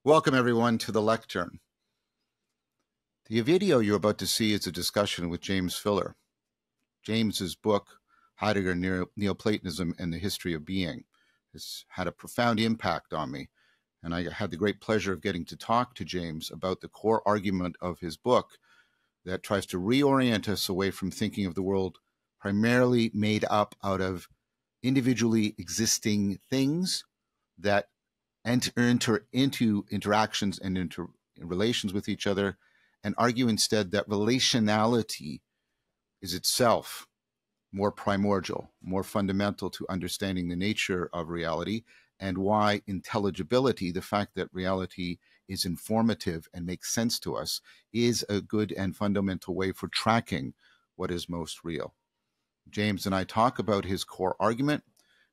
Welcome everyone to the Lectern. The video you're about to see is a discussion with James Filler. James's book, Heidegger, Neoplatonism and the History of Being, has had a profound impact on me, and I had the great pleasure of getting to talk to James about the core argument of his book that tries to reorient us away from thinking of the world primarily made up out of individually existing things that enter into interactions and into relations with each other, and argue instead that relationality is itself more primordial, more fundamental to understanding the nature of reality, and why intelligibility, the fact that reality is informative and makes sense to us, is a good and fundamental way for tracking what is most real. James and I talk about his core argument.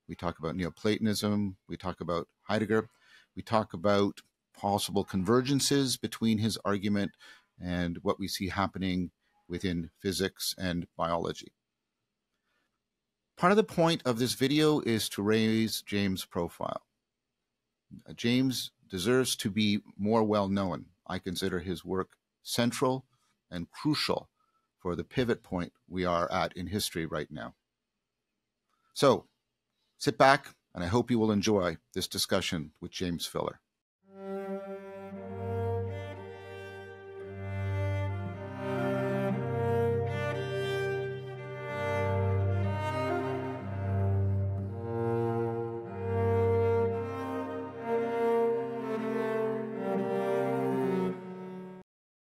We talk about Neoplatonism. We talk about Heidegger. We talk about possible convergences between his argument and what we see happening within physics and biology. Part of the point of this video is to raise James' profile. James deserves to be more well known. I consider his work central and crucial for the pivot point we are at in history right now. So, sit back, and I hope you will enjoy this discussion with James Filler.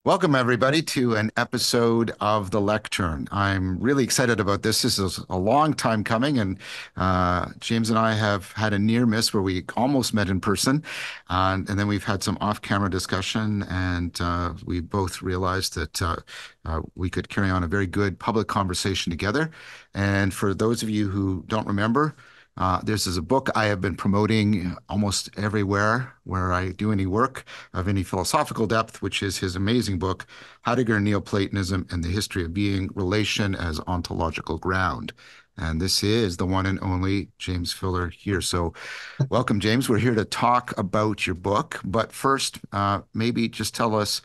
Welcome, everybody, to an episode of the Lectern. I'm really excited about this. This is a long time coming, and James and I have had a near miss where we almost met in person, and then we've had some off-camera discussion, and we both realized that we could carry on a very good public conversation together. And for those of you who don't remember, this is a book I have been promoting almost everywhere where I do any work of any philosophical depth, which is his amazing book, Heidegger, Neoplatonism and the History of Being, Relation as Ontological Ground. And this is the one and only James Filler here. So welcome, James. We're here to talk about your book. But first, maybe just tell us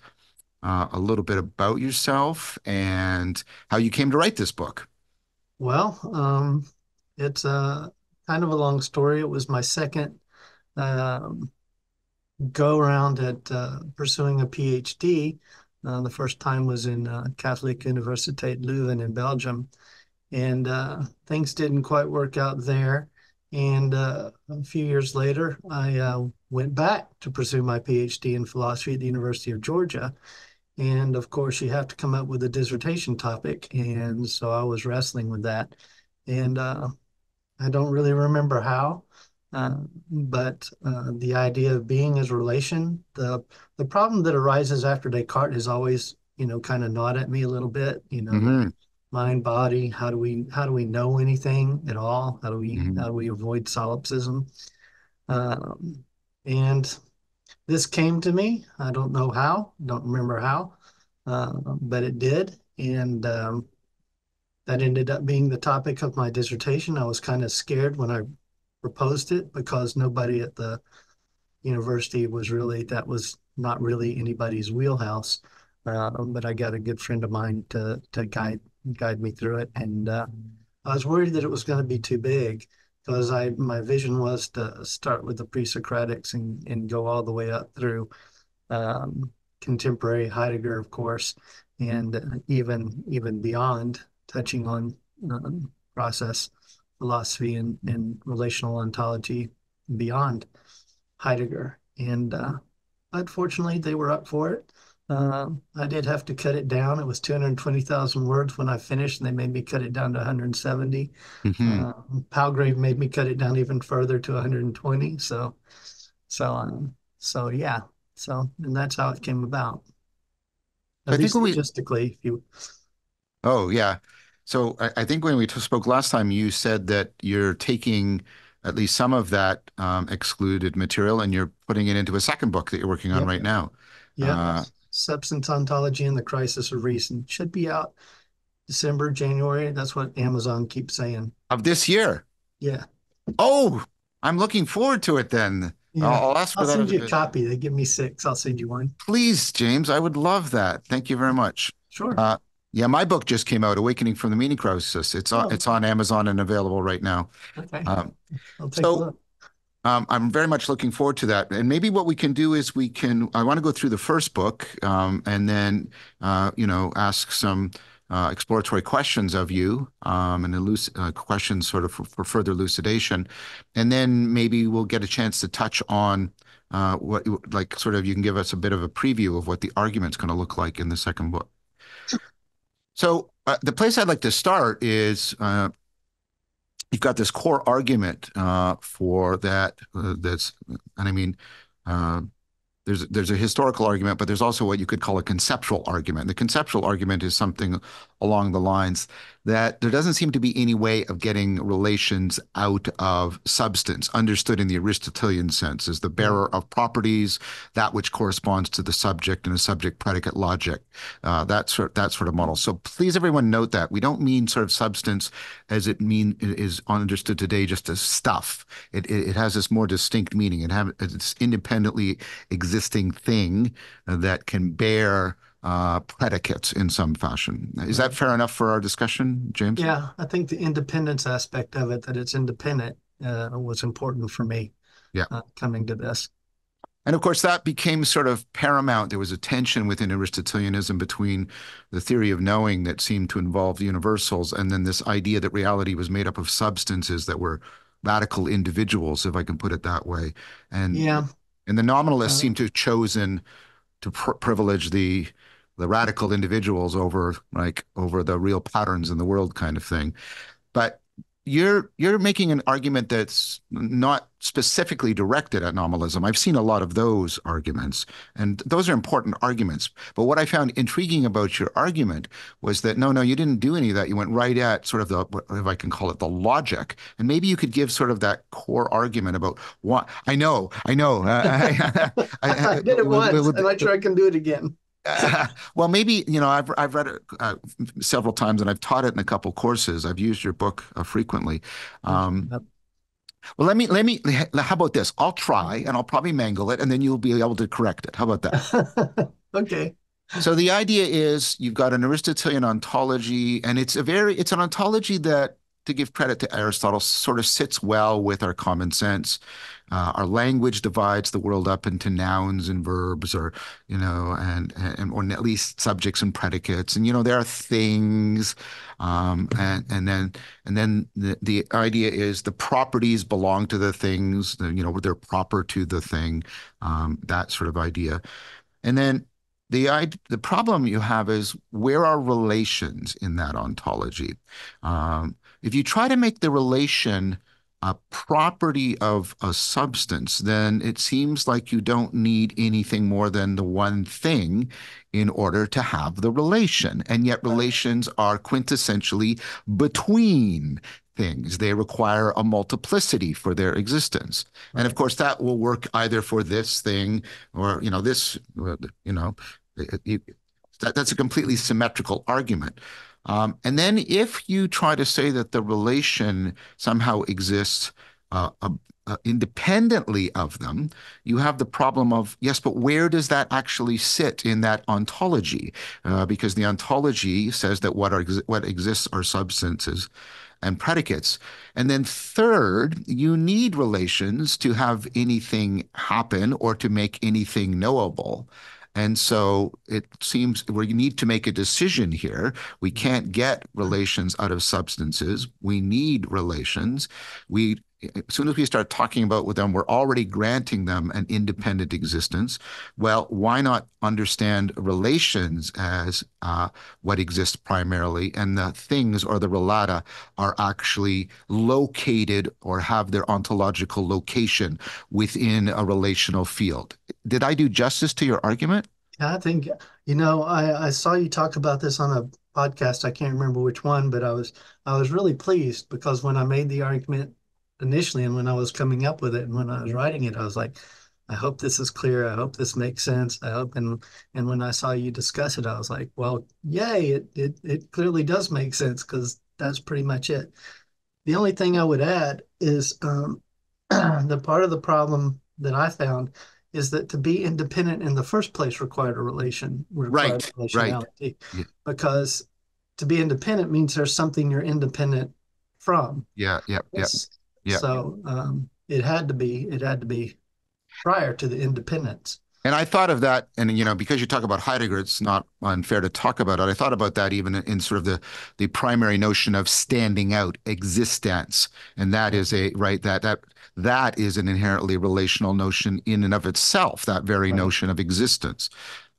a little bit about yourself and how you came to write this book. Well, it's kind of a long story. It was my second go around at pursuing a PhD. The first time was in Catholic Universiteit Leuven in Belgium, and things didn't quite work out there. And a few years later, I went back to pursue my PhD in philosophy at the University of Georgia. And of course, you have to come up with a dissertation topic. And so I was wrestling with that. And I don't really remember how, but the idea of being as relation, the problem that arises after Descartes is always, kind of gnawed at me a little bit. Mind, body. How do we know anything at all? How do we avoid solipsism? And this came to me. I don't know how. Don't remember how, but it did, and that ended up being the topic of my dissertation. I was kind of scared when I proposed it because nobody at the university that was not really anybody's wheelhouse. But I got a good friend of mine to guide me through it. And I was worried that it was going to be too big because my vision was to start with the pre-Socratics and go all the way up through contemporary Heidegger, of course, and even beyond, touching on process philosophy and relational ontology beyond Heidegger. And unfortunately, they were up for it. I did have to cut it down. It was 220,000 words when I finished, and they made me cut it down to 170. Palgrave made me cut it down even further to 120. So yeah. And that's how it came about. At least logistically, if you. Oh, yeah. So I think when we spoke last time, you said that you're taking at least some of that excluded material and you're putting it into a second book that you're working on right now. Yeah, Substance Ontology and the Crisis of Reason. Should be out December, January. That's what Amazon keeps saying. Of this year? Yeah. Oh, I'm looking forward to it then. Yeah. I'll ask I'll for that. send you a copy. They give me six. I'll send you one. Please, James, I would love that. Thank you very much. Sure. Uh, yeah, my book just came out, Awakening from the Meaning Crisis. Oh, It's on Amazon and available right now. okay. Um, I'll take a so look. I'm very much looking forward to that. And maybe what we can do is I want to go through the first book and then, ask some exploratory questions of you and questions sort of for further elucidation. And then maybe we'll get a chance to touch on like sort of you can give us a bit of a preview of what the argument's going to look like in the second book. So the place I'd like to start is you've got this core argument for that. And I mean, uh, there's a historical argument, but there's also what you could call a conceptual argument. The conceptual argument is something along the lines that there doesn't seem to be any way of getting relations out of substance, understood in the Aristotelian sense as the Right. bearer of properties, that which corresponds to the subject in a subject predicate logic, that sort of model. So please, everyone, note that we don't mean sort of substance as it is understood today, just as stuff. It has this more distinct meaning. It's independently existing thing that can bear predicates in some fashion. Is that Right. fair enough for our discussion, James? Yeah, I think the independence aspect of it, that it's independent, was important for me Yeah. coming to this. And of course, that became sort of paramount. There was a tension within Aristotelianism between the theory of knowing that seemed to involve universals and then this idea that reality was made up of substances that were radical individuals, if I can put it that way. And Yeah. and the nominalists Uh, seem to have chosen to privilege the radical individuals over the real patterns in the world kind of thing. But you're making an argument that's not specifically directed at nominalism. I've seen a lot of those arguments, and those are important arguments. But what I found intriguing about your argument was that no, you didn't do any of that. You went right at sort of if I can call it the logic, and maybe you could give sort of that core argument about what I know. I did it once. I'm not sure I can do it again. Well, maybe, I've read it several times and I've taught it in a couple courses. I've used your book frequently. Um, Yep. well, how about this? I'll try and I'll probably mangle it and then you'll be able to correct it. How about that? Okay. So the idea is you've got an Aristotelian ontology, and it's an ontology that, to give credit to Aristotle, sort of sits well with our common sense. Our language divides the world up into nouns and verbs, or at least subjects and predicates. And there are things, and then the idea is the properties belong to the things. They're proper to the thing. That sort of idea. And then the problem you have is where are relations in that ontology? If you try to make the relation a property of a substance, then it seems like you don't need anything more than the one thing in order to have the relation. And yet Right. relations are quintessentially between things. They require a multiplicity for their existence. And of Right. course, that will work either for this thing or, this, you know, that's a completely symmetrical argument. And then if you try to say that the relation somehow exists independently of them, you have the problem of, yes, but where does that actually sit in that ontology? Because the ontology says that what exists are substances and predicates. And then third, you need relations to have anything happen or to make anything knowable. And so it seems we need to make a decision here. We can't get relations out of substances. We need relations. As soon as we start talking about with them, we're already granting them an independent existence. Well, why not understand relations as what exists primarily, and the things or the relata are actually located or have their ontological location within a relational field? Did I do justice to your argument? Yeah, I think, I saw you talk about this on a podcast. I can't remember which one, but I was really pleased because when I made the argument initially and when I was coming up with it and when I was writing it, I was like, I hope this is clear. I hope this makes sense. I hope and when I saw you discuss it, I was like, well, yay, it clearly does make sense because that's pretty much it. The only thing I would add is the part of the problem. that I found is that to be independent in the first place required Right, right. relationality, Yeah, because to be independent means there's something you're independent from. yeah, yeah, yeah, yeah. So it had to be prior to the independence. And I thought of that, and because you talk about Heidegger, it's not unfair to talk about it. I thought about that even in sort of the primary notion of standing out, existence, and that is a right that is an inherently relational notion in and of itself. That very Right. notion of existence.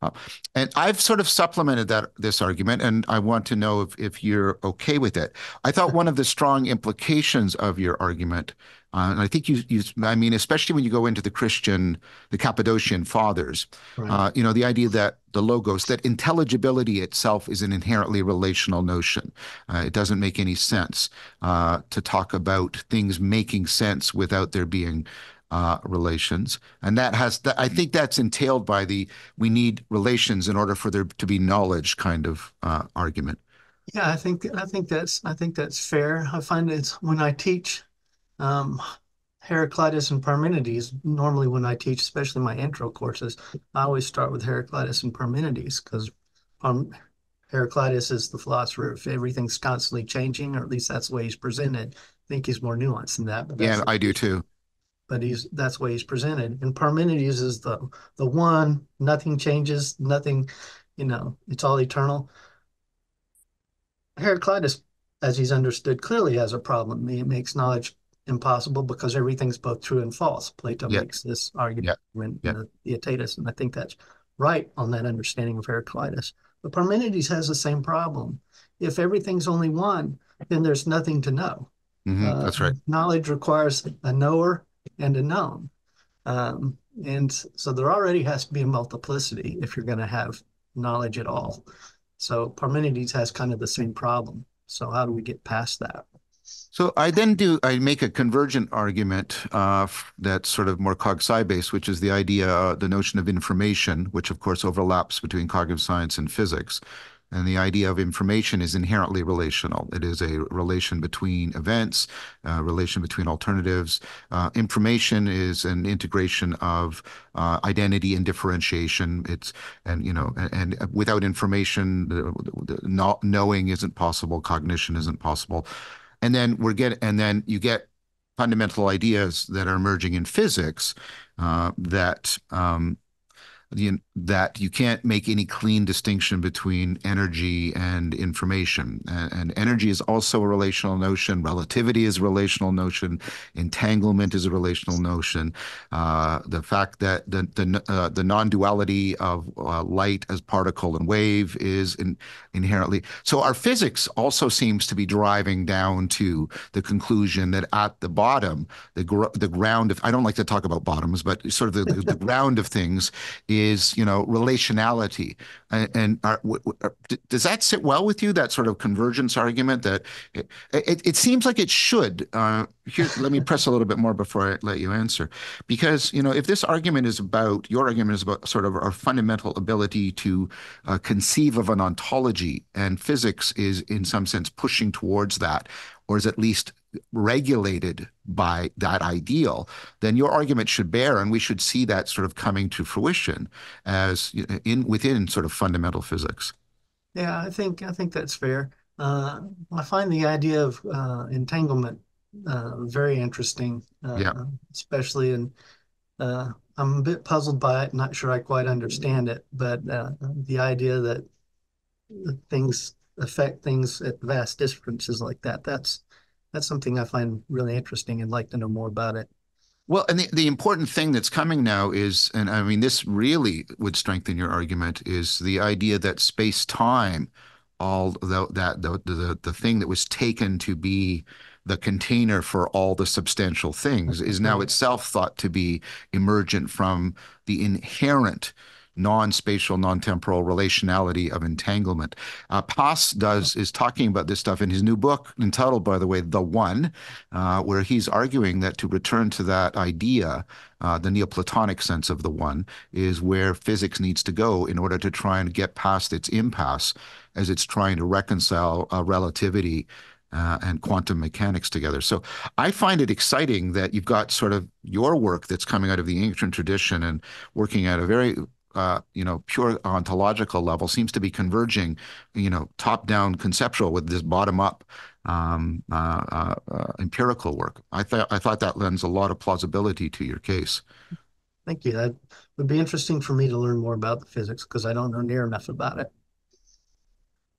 Uh, and I've sort of supplemented this argument, and I want to know if you're okay with it. I thought one of the strong implications of your argument, and I think I mean, especially when you go into the Cappadocian fathers, Right. the idea that the logos, that intelligibility itself is an inherently relational notion. It doesn't make any sense to talk about things making sense without there being relations. And I think that's entailed by we need relations in order for there to be knowledge kind of argument. Yeah, I think that's fair. I find it's when I teach um, Heraclitus and Parmenides. Normally, when I teach, especially my intro courses, I always start with Heraclitus and Parmenides because um, Heraclitus is the philosopher of everything's constantly changing, or at least that's the way he's presented. I think he's more nuanced than that, but Yeah, I do too. that's the way he's presented. And Parmenides is the one, nothing changes, nothing, it's all eternal. Heraclitus, as he's understood, clearly has a problem. He makes knowledge impossible because everything's both true and false. Plato Yeah, makes this argument yeah, in yeah. the Theaetetus, and I think that's right on that understanding of Heraclitus. But Parmenides has the same problem. If everything's only one, then there's nothing to know. That's right. Knowledge requires a knower and a known. And so there already has to be a multiplicity if you're going to have knowledge at all. So Parmenides has kind of the same problem. So how do we get past that? So I make a convergent argument that's sort of more cog-sci based, which is the notion of information, which of course overlaps between cognitive science and physics. And the idea of information is inherently relational. It is a relation between events, a relation between alternatives. Information is an integration of identity and differentiation. And without information, knowing isn't possible, cognition isn't possible. And then you get fundamental ideas that are emerging in physics that you can't make any clean distinction between energy and information. And energy is also a relational notion. Relativity is a relational notion. Entanglement is a relational notion. The fact that the non-duality of light as particle and wave is inherently. So our physics also seems to be driving down to the conclusion that at the bottom, the ground of, I don't like to talk about bottoms, but sort of the ground of things is relationality, does that sit well with you, that sort of convergence argument? That it seems like it should. Here, let me press a little bit more before I let you answer, because if this argument is about your argument is about sort of our fundamental ability to conceive of an ontology, and physics is in some sense pushing towards that, or is at least regulated by that ideal, then your argument should bear, and we should see that sort of coming to fruition as within sort of fundamental physics. Yeah, I think that's fair. I find the idea of entanglement very interesting, Yeah. especially in I'm a bit puzzled by it, not sure I quite understand it, but the idea that things affect things at vast distances like that's something I find really interesting and like to know more about it. Well, and the important thing that's coming now is, and I mean, this really would strengthen your argument, is the idea that space-time, all the thing that was taken to be the container for all the substantial things, is now Right. itself thought to be emergent from the inherent non-spatial, non-temporal relationality of entanglement. Pass is talking about this stuff in his new book, entitled, by the way, The One, where he's arguing that to return to that idea, the Neoplatonic sense of the one, is where physics needs to go in order to try and get past its impasse as it's trying to reconcile relativity and quantum mechanics together. So I find it exciting that you've got sort of your work that's coming out of the ancient tradition and working at a very pure ontological level seems to be converging, top-down conceptual with this bottom-up empirical work. I thought that lends a lot of plausibility to your case. Thank you. That would be interesting for me to learn more about the physics because I don't know near enough about it.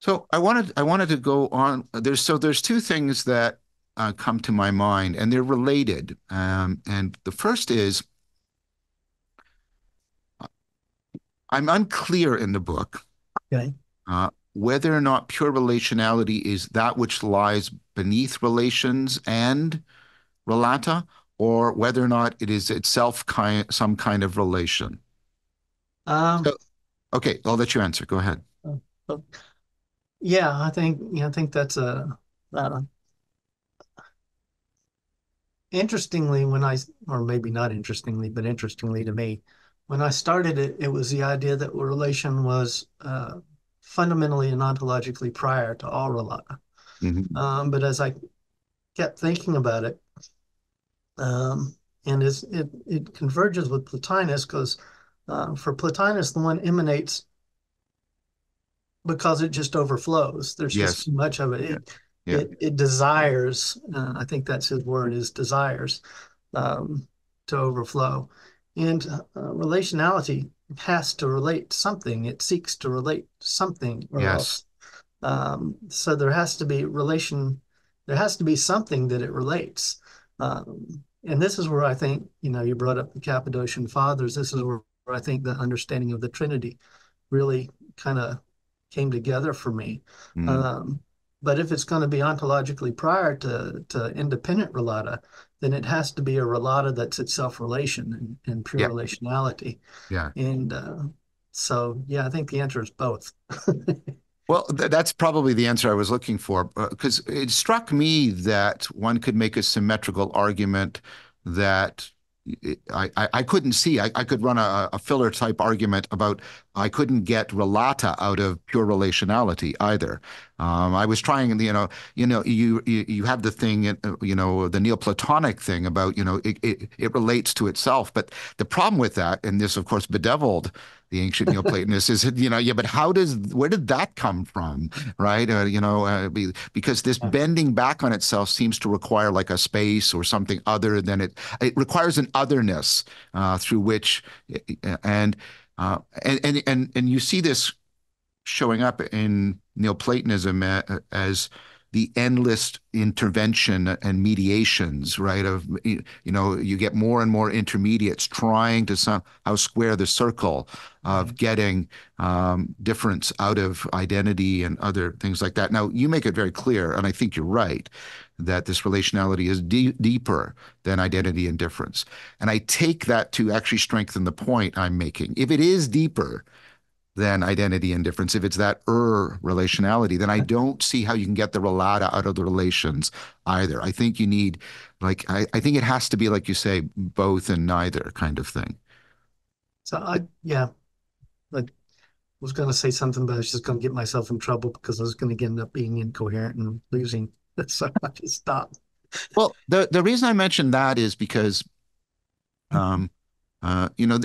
So I wanted to go on. There's two things that come to my mind, and they're related. And the first is I'm unclear in the book Okay. whether or not pure relationality is that which lies beneath relations and relata, or whether or not it is itself some kind of relation. Um, So, okay, I'll let you answer. Go ahead. uh, yeah, I think that's a uh, interestingly or maybe not interestingly, but interestingly to me, when I started it, it was the idea that relation was fundamentally and ontologically prior to all relata. Mhm. But as I kept thinking about it, um, and it converges with Plotinus because for Plotinus, the one emanates because it just overflows. There's just Yes. too much of it. Yeah. It Yeah. it, it desires. I think that's his word is desires um, to overflow, and relationality has to relate something. It seeks to relate something, or Yes. else. So there has to be relation. There has to be something that it relates. And this is where I think, you brought up the Cappadocian Fathers. This is where I think the understanding of the Trinity really kind of came together for me. Mm. Um, but if it's going to be ontologically prior to independent relata, then it has to be a relata that's itself relation and pure Yeah. relationality. Yeah. And so, yeah, I think the answer is both. Well, that's probably the answer I was looking for, because it struck me that one could make a symmetrical argument that I couldn't see. I could run a filler type argument about I couldn't get relata out of pure relationality either. I was trying, you have the thing, the Neoplatonic thing about, it relates to itself. But the problem with that, and this of course bedeviled the ancient Neoplatonists is, yeah, but where did that come from, right? Because this bending back on itself seems to require like a space or something other than it requires an otherness through which, and, and you see this showing up in Neoplatonism as the endless intervention and mediations, right? You get more and more intermediates trying to somehow square the circle of getting difference out of identity and other things like that. Now, you make it very clear, and I think you're right, that this relationality is deeper than identity and difference. And I take that to actually strengthen the point I'm making. If it is deeper, than identity and difference. If it's that relationality, then I don't see how you can get the relata out of the relations either. I think you need, I think it has to be, like you say, both and neither kind of thing. So yeah, I was going to say something, but I was just going to get myself in trouble because I was going to end up being incoherent and losing. So I just stopped. Well, the reason I mentioned that is because, um, uh, you know,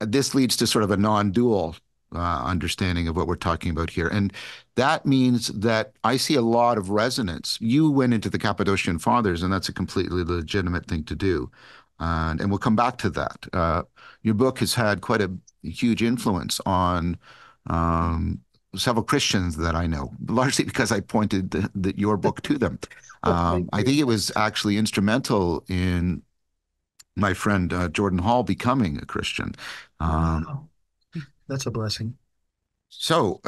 this leads to sort of a non-dual understanding of what we're talking about here. And that means that I see a lot of resonance. You went into the Cappadocian Fathers, and that's a completely legitimate thing to do. And we'll come back to that. Your book has had quite a huge influence on several Christians that I know, largely because I pointed your book to them. Well, thank I you. think it was actually instrumental in my friend Jordan Hall becoming a Christian. Oh, Um, wow. That's a blessing. so,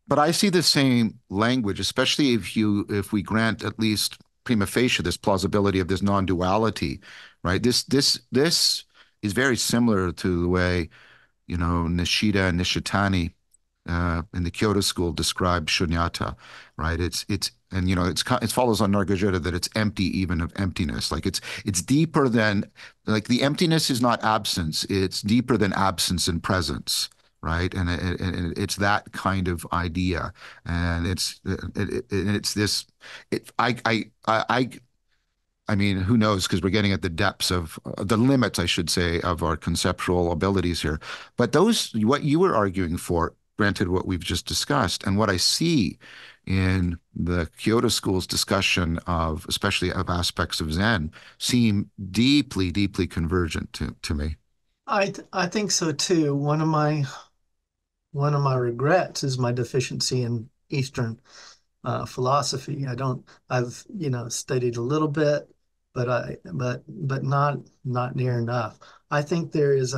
but I see the same language, especially if we grant at least prima facie this plausibility of this non-duality, right? This is very similar to the way, Nishida and Nishitani in the Kyoto school described shunyata, right? And it follows on Nargajota that it's empty even of emptiness. Like it's deeper than, like, the emptiness is not absence. It's deeper than absence and presence, right? And it's that kind of idea, and it's this. It I mean, who knows? Because we're getting at the depths of the limits, I should say, of our conceptual abilities here. But those, what you were arguing for, granted what we've just discussed, and what I see in the Kyoto School's discussion of, especially of aspects of Zen, seem deeply, deeply convergent to me. I think so too. One of my regrets is my deficiency in Eastern philosophy. I've, studied a little bit, but not near enough. I think there is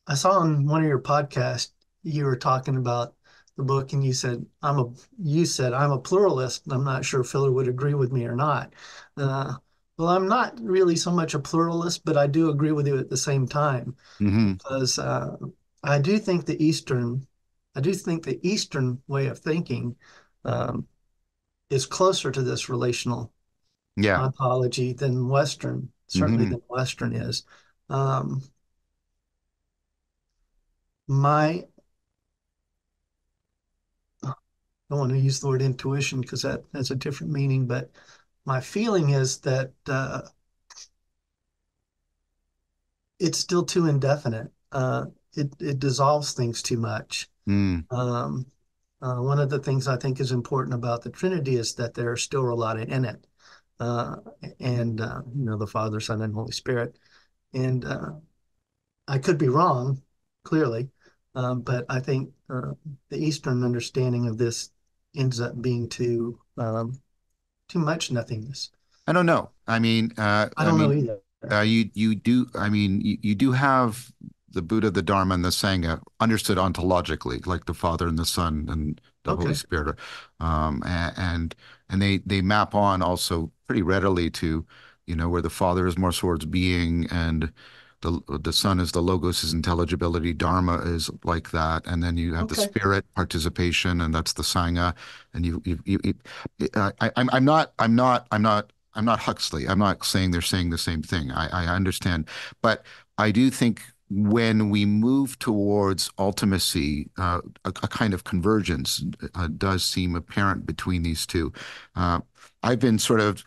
I saw on one of your podcasts you were talking about the book, and you said I'm a pluralist. I'm not sure Philip would agree with me or not. Uh, well, I'm not really so much a pluralist, but I do agree with you at the same time Hmm. because I do think the Eastern way of thinking um, is closer to this relational Yeah. ontology than Western, certainly Hmm. than Western is. Um, my I don't want to use the word intuition because that has a different meaning, but my feeling is that it's still too indefinite. It dissolves things too much. Mm. Um, one of the things I think is important about the Trinity is that there are still a lot in it, uh, and the Father, Son, and Holy Spirit. And I could be wrong, clearly, but I think the Eastern understanding of this ends up being too much nothingness. I don't know. I don't know either. You do. You do have the Buddha, the Dharma, and the Sangha understood ontologically, like the Father and the Son and the Holy Okay. Spirit, and they map on also pretty readily to, where the Father is more towards being, and the Son is the logos, is intelligibility. Dharma is like that, and then you have the Okay. Spirit participation, and that's the Sangha. And I'm not Huxley. I'm not saying they're saying the same thing. I understand. But I do think when we move towards ultimacy, a kind of convergence does seem apparent between these two. Uh, I've been sort of,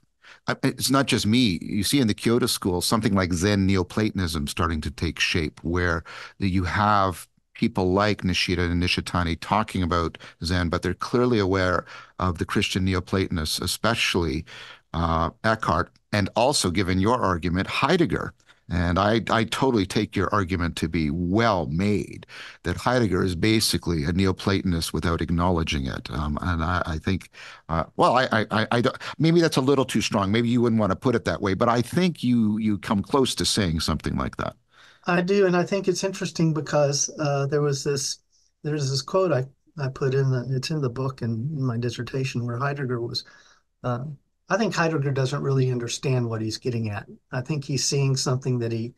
it's not just me. You see in the Kyoto School, something like Zen Neoplatonism starting to take shape, where you have people like Nishida and Nishitani talking about Zen, but they're clearly aware of the Christian Neoplatonists, especially Eckhart, and also, given your argument, Heidegger. And I totally take your argument to be well made, that Heidegger is basically a Neoplatonist without acknowledging it. And I think, well, I don't, maybe that's a little too strong. Maybe you wouldn't want to put it that way, but I think you come close to saying something like that. I do, and I think it's interesting because there's this quote I put it's in the book and in my dissertation where Heidegger was uh, I think Heidegger doesn't really understand what he's getting at. I think he's seeing something that he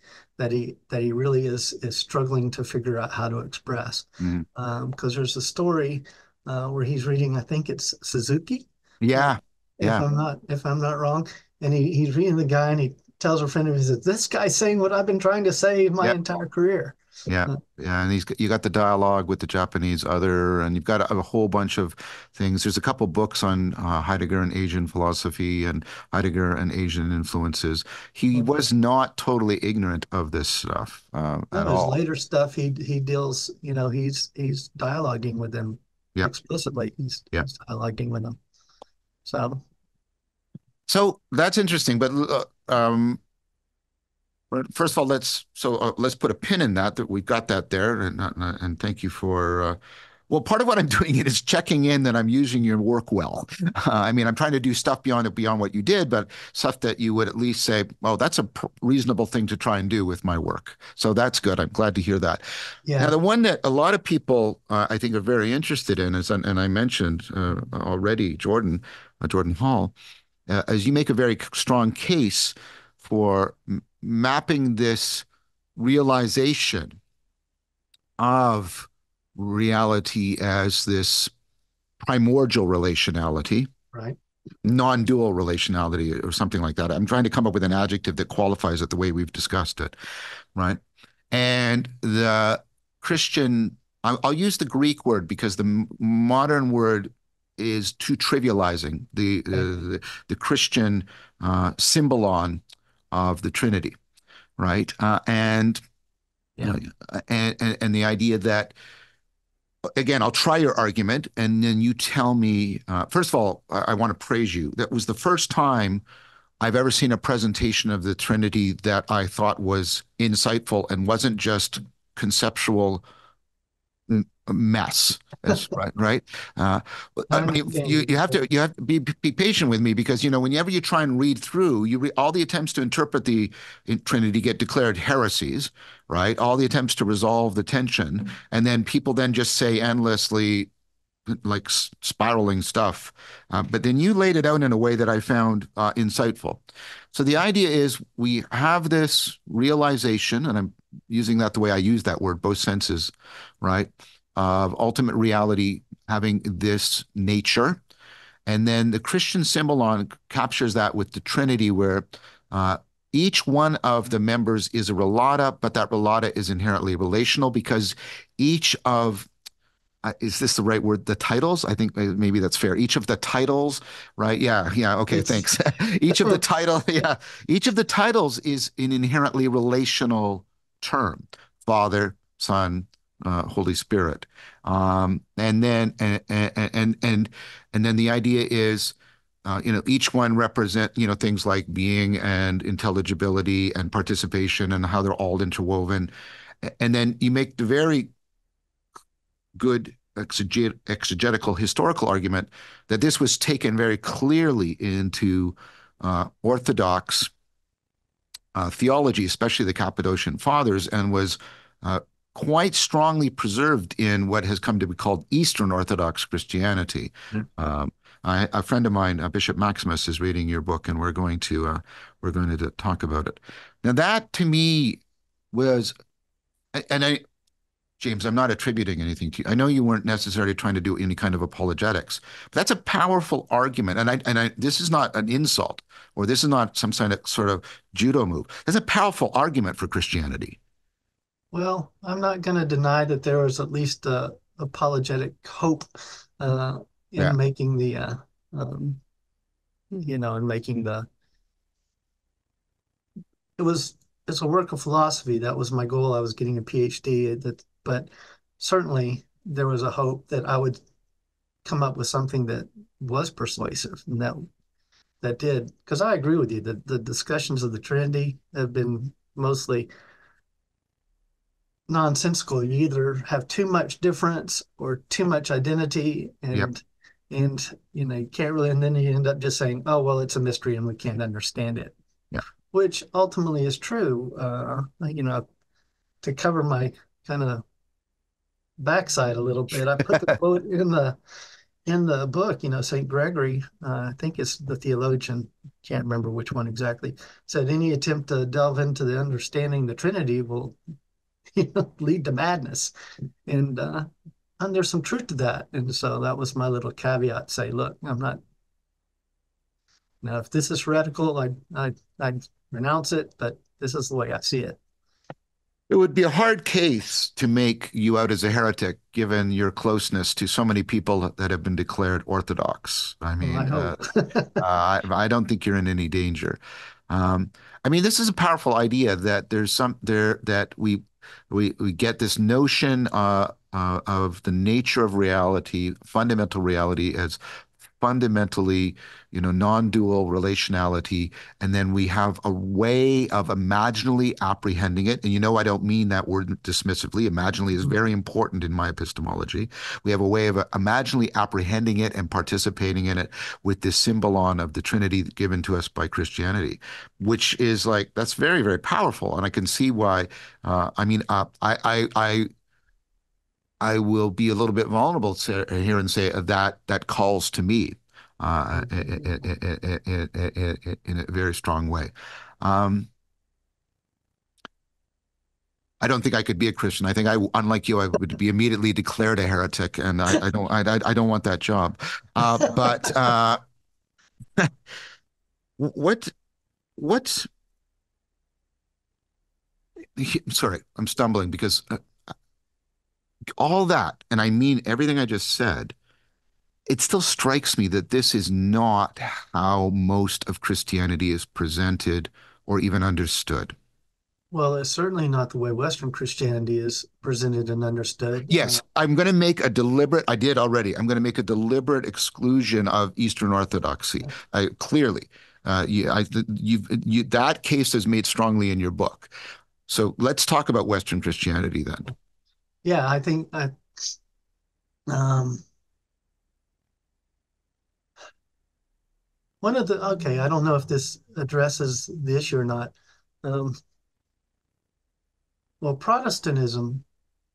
really is struggling to figure out how to express. Mm. Because there's a story where he's reading, I think it's Suzuki, uh, Yeah, yeah, if I'm not wrong, and he's reading the guy and he tells a friend of his, he says, "This guy's saying what I've been trying to say my yeah. entire career." Yeah, Uh, yeah, and you got the dialogue with the Japanese other, and you've got a whole bunch of things. There's a couple books on Heidegger and Asian philosophy and Heidegger and Asian influences. He okay. was not totally ignorant of this stuff No, at his all. later stuff, he deals, he's dialoguing with them Yeah, explicitly. yeah. He's dialoguing with them. So So that's interesting. But first of all, let's put a pin in that we've got that there, and thank you for. Well, part of what I'm doing is checking in that I'm using your work well. I'm trying to do stuff beyond what you did, but stuff that you would at least say, "Oh, that's a reasonable thing to try and do with my work." So that's good. I'm glad to hear that. Now, yeah, the one that a lot of people I think are very interested in is, and I mentioned already, Jordan Hall, as you make a very strong case for mapping this realization of reality as this primordial relationality, right. non-dual relationality, or something like that. I'm trying to come up with an adjective that qualifies it the way we've discussed it, right? And the Christian, I'll use the Greek word because the modern word is too trivializing. The Christian symbolon of the Trinity, right? Yeah. And the idea that, again, I'll try your argument, and then you tell me. First of all, I want to praise you. That was the first time I've ever seen a presentation of the Trinity that I thought was insightful and wasn't just conceptual mess. As right. Uh, I Time mean, and again. you have to be patient with me because whenever you try and read through, all the attempts to interpret the Trinity get declared heresies, right? All the attempts to resolve the tension, and then people then just say endlessly like spiraling stuff. But then you laid it out in a way that I found insightful. So the idea is we have this realization, and I'm using that the way I use that word, both senses, right? Of ultimate reality having this nature. And then the Christian symbolon captures that with the Trinity, where uh, each one of the members is a relata, but that relata is inherently relational because each of is this the right word? The titles? I think maybe that's fair. Each of the titles, right? Yeah, yeah. Okay, It's thanks. Each of the title, yeah. Each of the titles is an inherently relational term: Father, Son, Holy Spirit, and then and then the idea is, each one represent things like being and intelligibility and participation and how they're all interwoven, and then you make the very good exegetical historical argument that this was taken very clearly into Orthodox theology, especially the Cappadocian Fathers, and was quite strongly preserved in what has come to be called Eastern Orthodox Christianity. Um, a friend of mine, Bishop Maximus, is reading your book, and we're going to talk about it. Now, that to me was, and James, I'm not attributing anything to you. I know you weren't necessarily trying to do any kind of apologetics, but that's a powerful argument. And this is not an insult, or this is not some sort of judo move. That's a powerful argument for Christianity. well, I'm not going to deny that there was at least a apologetic hope uh, Yeah, in making the um, in making the it was it's a work of philosophy. That was my goal. I was getting a PhD. But certainly there was a hope that I would come up with something that was persuasive, and that did. Because I agree with you that the discussions of the Trinity have been mostly nonsensical. You either have too much difference or too much identity, yep, and you can't really, and then you end up just saying, oh well, it's a mystery and we can't understand it, yeah. which ultimately is true. To cover my kind of backside a little bit, I put the quote in the book. St. Gregory, I think it's the theologian, can't remember which one exactly, said any attempt to delve into the understanding the Trinity will lead to madness. And there's some truth to that. And so that was my little caveat. Say, look, I'm not now if this is heretical, I renounce it, but this is the way I see it. It would be a hard case to make you out as a heretic, given your closeness to so many people that have been declared Orthodox. I Well, I mean, hope. I don't think you're in any danger. Um, I mean, this is a powerful idea that there's some there that we get this notion of the nature of reality, fundamental reality, as fundamentally, non-dual relationality, and then we have a way of imaginally apprehending it. And I don't mean that word dismissively. Imaginally is very important in my epistemology. We have a way of imaginally apprehending it and participating in it with this symbolon of the Trinity given to us by Christianity, which is like that's very, very powerful. And I can see why. I will be a little bit vulnerable here and say that calls to me in a very strong way. Um, I don't think I could be a Christian. I think unlike you, I would be immediately declared a heretic, and I don't want that job. But what what sorry, I'm stumbling because all that, and I mean everything I just said, it still strikes me that this is not how most of Christianity is presented or even understood. Well, it's certainly not the way Western Christianity is presented and understood. Yes, I'm going to make a deliberate, I did already, I'm going to make a deliberate exclusion of Eastern Orthodoxy. Clearly, that case is made strongly in your book. So let's talk about Western Christianity then. Yeah, I think um, one of the, okay, I don't know if this addresses the issue or not. Um, well, Protestantism,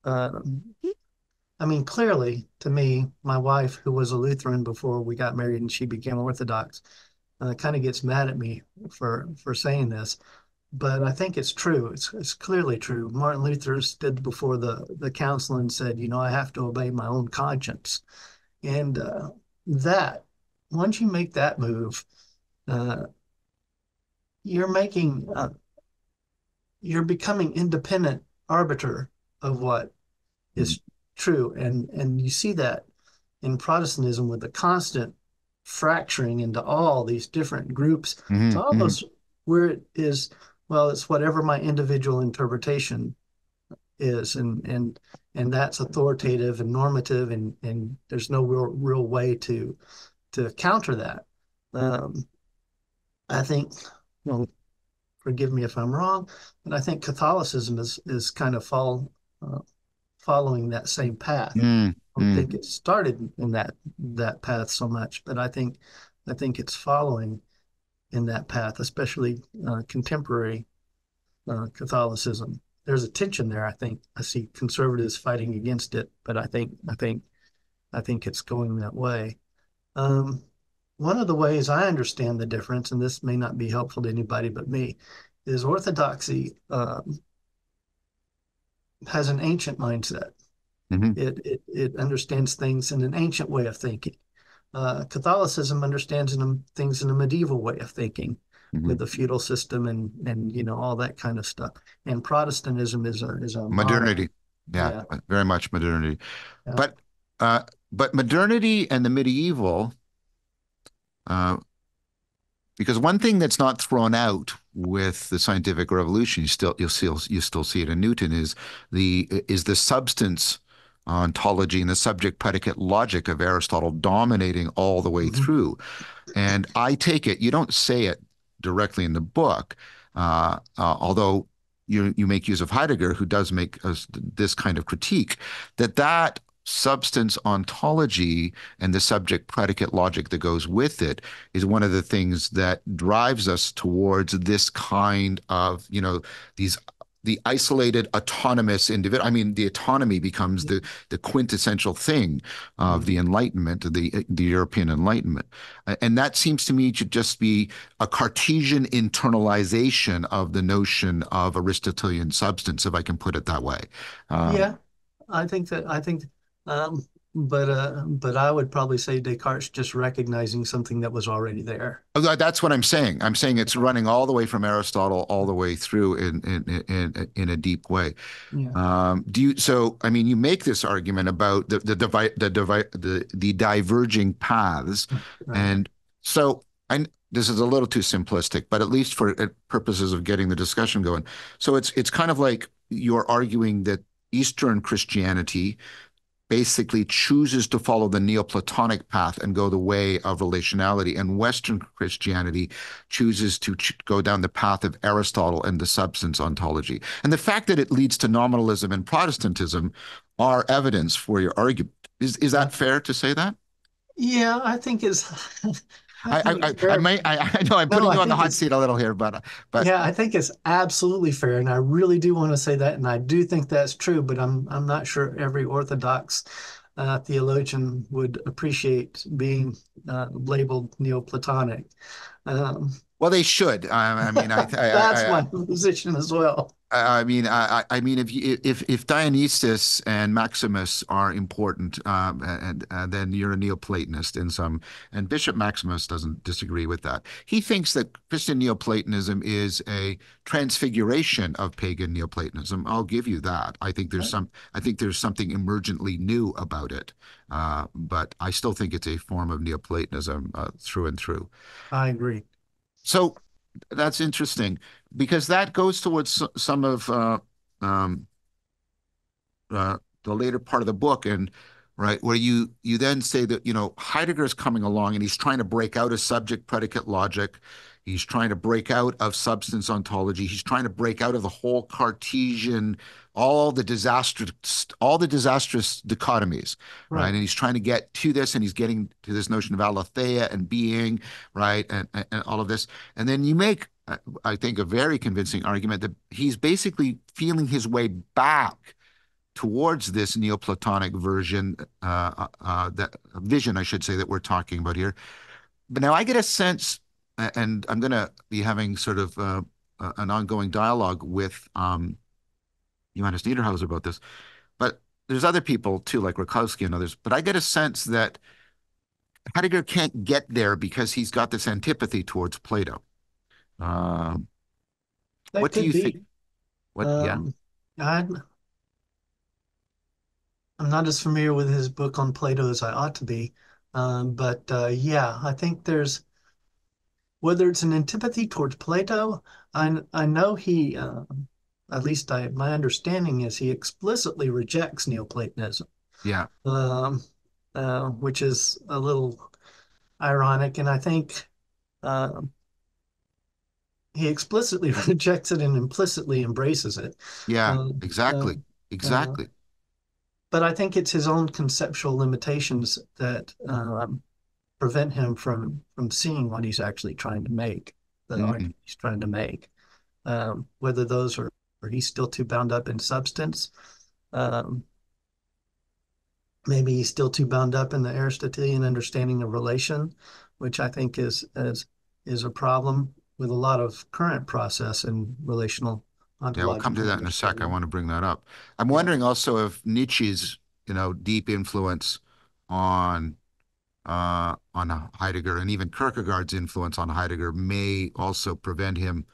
uh, I mean, clearly to me, my wife, who was a Lutheran before we got married and she became Orthodox, kind of gets mad at me for saying this, but I think it's true. It's clearly true. Martin Luther stood before the council and said, you know, I have to obey my own conscience. And that once you make that move, uh, you're making you're becoming independent arbiter of what is true, and you see that in Protestantism with the constant fracturing into all these different groups. It's Hmm. Hmm. almost where it is, well, it's whatever my individual interpretation is, and that's authoritative and normative, and there's no real way to counter that. Um, I think, well, forgive me if I'm wrong, but I think Catholicism is kind of following that same path. Mm, I don't mm, think it started in that path so much, but I think it's following in that path, especially contemporary Catholicism. There's a tension there. I think I see conservatives fighting against it, but I think it's going that way. Um, One of the ways I understand the difference, and this may not be helpful to anybody but me, is Orthodoxy has an ancient mindset. hmm It understands things in an ancient way of thinking. Catholicism understands things in a medieval way of thinking, hmm with the feudal system and all that kind of stuff. And Protestantism is a modern, Modernity. Yeah, yeah, very much modernity. yeah. But uh, but modernity and the medieval, uh, because one thing that's not thrown out with the scientific revolution, you still see it in Newton, is the substance ontology and the subject predicate logic of Aristotle dominating all the way Mhm. through. And I take it, you don't say it directly in the book, although you make use of Heidegger, who does make this kind of critique, that substance ontology and the subject predicate logic that goes with it is one of the things that drives us towards this kind of, these the isolated autonomous individual. I mean, the autonomy becomes the quintessential thing of the Enlightenment, the European Enlightenment. And that seems to me to just be a Cartesian internalization of the notion of Aristotelian substance, if I can put it that way. Um, Yeah, I think, um, but I would probably say Descartes just recognizing something that was already there. that's what I'm saying. I'm saying it's running all the way from Aristotle all the way through in a deep way. Yeah, So I mean, you make this argument about the diverging paths, right. and so this is a little too simplistic, but at least for purposes of getting the discussion going. So it's kind of like you're arguing that Eastern Christianity basically chooses to follow the Neoplatonic path and go the way of relationality, and Western Christianity chooses to go down the path of Aristotle and the substance ontology. And the fact that it leads to nominalism and Protestantism are evidence for your argument. Is Uh, that fair to say that? yeah, I think it's I I think it's I I fair. may I know I'm No, putting I you on the think hot it's seat a little here, but Yeah, I think it's absolutely fair, and I really do want to say that, and I do think that's true, but I'm not sure every Orthodox theologian would appreciate being labeled Neoplatonic. Um, well they should. I mean that's my position as well. I mean, if Dionysus and Maximus are important, and then you're a Neoplatonist in some, and Bishop Maximus doesn't disagree with that. He thinks that Christian Neoplatonism is a transfiguration of pagan Neoplatonism. I'll give you that. I think there's something emergently new about it, but I still think it's a form of Neoplatonism through and through. I agree. So that's interesting because that goes towards some of um, the later part of the book, and right where you then say that Heidegger is coming along and he's trying to break out of subject predicate logic. He's trying to break out of substance ontology. He's trying to break out of the whole Cartesian, all the disastrous dichotomies, right? Right. And he's trying to get to this, and he's getting to this notion of aletheia and being, right, and all of this. And then you make, I think, a very convincing argument that he's basically feeling his way back towards this Neoplatonic version, that vision, I should say, that we're talking about here. But now I get a sense, and I'm going to be having sort of an ongoing dialogue with Johannes Niederhauser about this, but there's other people too, like Rakowski and others. But I get a sense that Heidegger can't get there because he's got this antipathy towards Plato. Um, That what do could you think? be. What? Yeah, Um, I'm I'm not as familiar with his book on Plato as I ought to be. But yeah, I think there's whether it's an antipathy towards Plato, I know he, at least my understanding is he explicitly rejects Neoplatonism, yeah, um, which is a little ironic. And I think uh, he explicitly rejects it and implicitly embraces it. yeah. Uh, uh, Exactly, uh, exactly. but I think it's his own conceptual limitations that prevent him from seeing what he's actually trying to make, the Mm, argument he's trying to make. Whether those are, or he's still too bound up in substance. Um, Maybe he's still too bound up in the Aristotelian understanding of relation, which I think is a problem with a lot of current process in relational yeah, we'll come to ontological that in a sec. I understanding. want to bring that up. I'm Yeah, wondering also if Nietzsche's, deep influence on Heidegger and even Kierkegaard's influence on Heidegger may also prevent him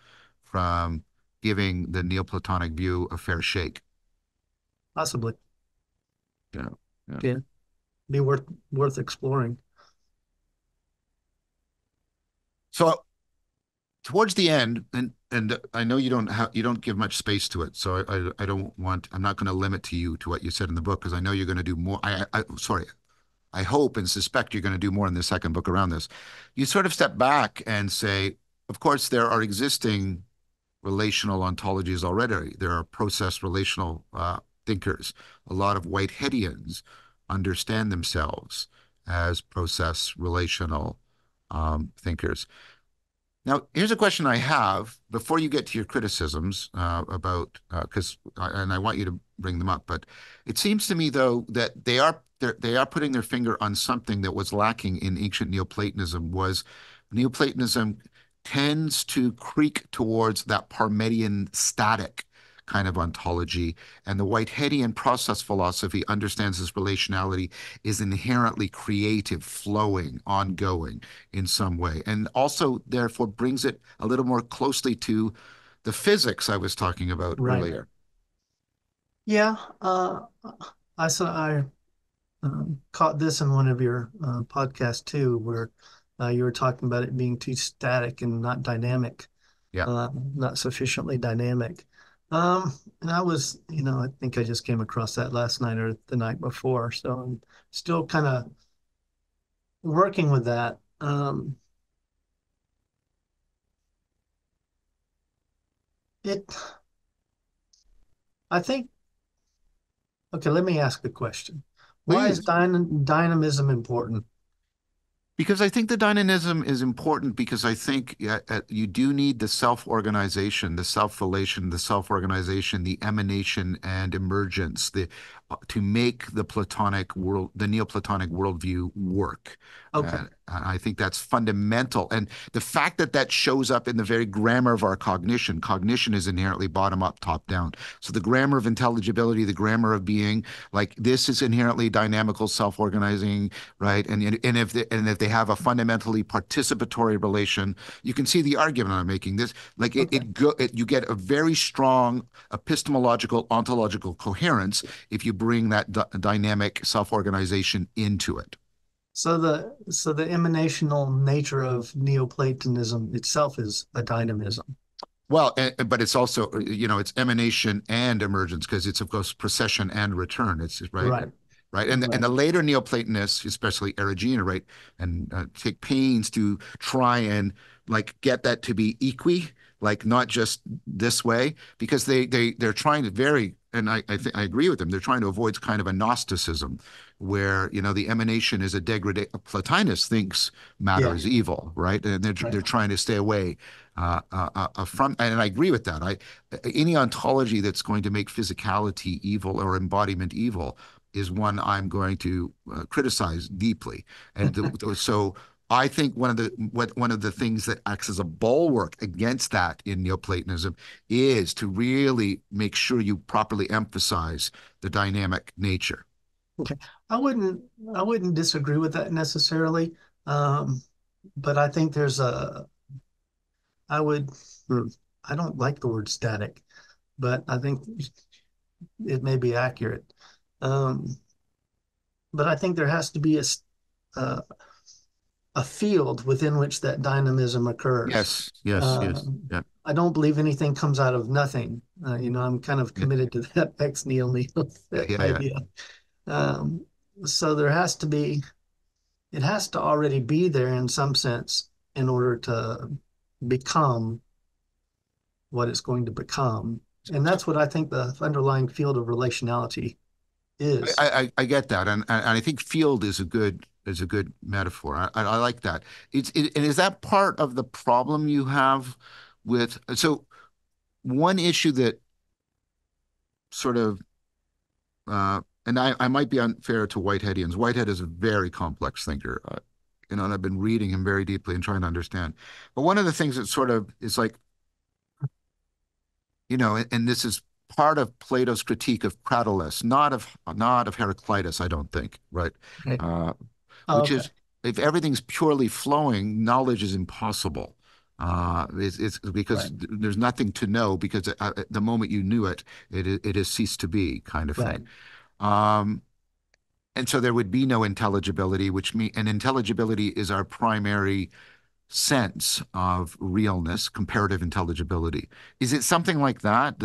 from giving the Neoplatonic view a fair shake. possibly. Yeah, yeah. Yeah, be worth exploring. So towards the end, and I know you don't give much space to it, so I don't want I'm not going to limit to you to what you said in the book because I know you're going to do more. Sorry, I hope and suspect you're going to do more in the second book around this. You sort of step back and say, of course, there are existing relational ontologies already. There are process relational thinkers. A lot of Whiteheadians understand themselves as process relational thinkers. Now, here's a question I have before you get to your criticisms about because and I want you to bring them up, but it seems to me though that they are putting their finger on something that was lacking in ancient Neoplatonism. Was Neoplatonism tends to creak towards that Parmenidean static kind of ontology, and the Whiteheadian process philosophy understands this relationality is inherently creative, flowing, ongoing in some way, and also therefore brings it a little more closely to the physics I was talking about Right. earlier. Yeah. I caught this in one of your podcasts too, where you were talking about it being too static and not dynamic, Yeah. not sufficiently dynamic. And I think I just came across that last night or the night before, so I'm still kind of working with that. It, I think, okay, let me ask a question. Why is Please. dynamism important? Because I think the dynamism is important because I think you do need the self-organization, the self-relation, the self-organization, the emanation and emergence, to make the Platonic world, the Neoplatonic worldview work. Okay, I think that's fundamental. And the fact that that shows up in the very grammar of our cognition, cognition is inherently bottom up, top down. So the grammar of intelligibility, the grammar of being, like this is inherently dynamical, self-organizing, right? And if they have a fundamentally participatory relation, you can see the argument I'm making. This like Okay. you get a very strong epistemological ontological coherence if you bring that dynamic self-organization into it. So the emanational nature of Neoplatonism itself is a dynamism. Well, but it's also, it's emanation and emergence because it's, of course, procession and return. It's right, Right. right. And Right. the later Neoplatonists, especially Erigena, right, and take pains to try and like get that to be like not just this way, because they're trying to very, and I agree with them. They're trying to avoid kind of a Gnosticism where, the emanation is a degradation. Plotinus thinks matter Yeah. is evil, right? And Right. they're trying to stay away from, and I agree with that. Any ontology that's going to make physicality evil or embodiment evil is one I'm going to criticize deeply. And so I think one of the things that acts as a bulwark against that in Neoplatonism is to really make sure you properly emphasize the dynamic nature. Okay. I wouldn't I wouldn't disagree with that necessarily. Um, but I think there's a I would I don't like the word static, but I think it may be accurate. Um, but I think there has to be uh, a field within which that dynamism occurs. Yes, yes, Uh, yes. Yeah, I don't believe anything comes out of nothing. I'm kind of yeah, committed to that ex nihilo yeah, yeah, yeah. idea. Um, so it has to already be there in some sense in order to become what it's going to become. And So that's what I think the underlying field of relationality is. I get that, and I think field is a good metaphor. I like that. And is that part of the problem you have with so one issue that sort of and I might be unfair to Whiteheadians. Whitehead is a very complex thinker, and I've been reading him very deeply and trying to understand. But one of the things that sort of is like, and this is part of Plato's critique of Cratylus, not of Heraclitus, I don't think, right? Okay. Uh, Oh, which okay. is if everything's purely flowing, knowledge is impossible. It's because Right. there's nothing to know because at the moment you knew it, it has ceased to be, kind of thing. Right. Um, and so there would be no intelligibility, and intelligibility is our primary sense of realness, comparative intelligibility. Is it something like that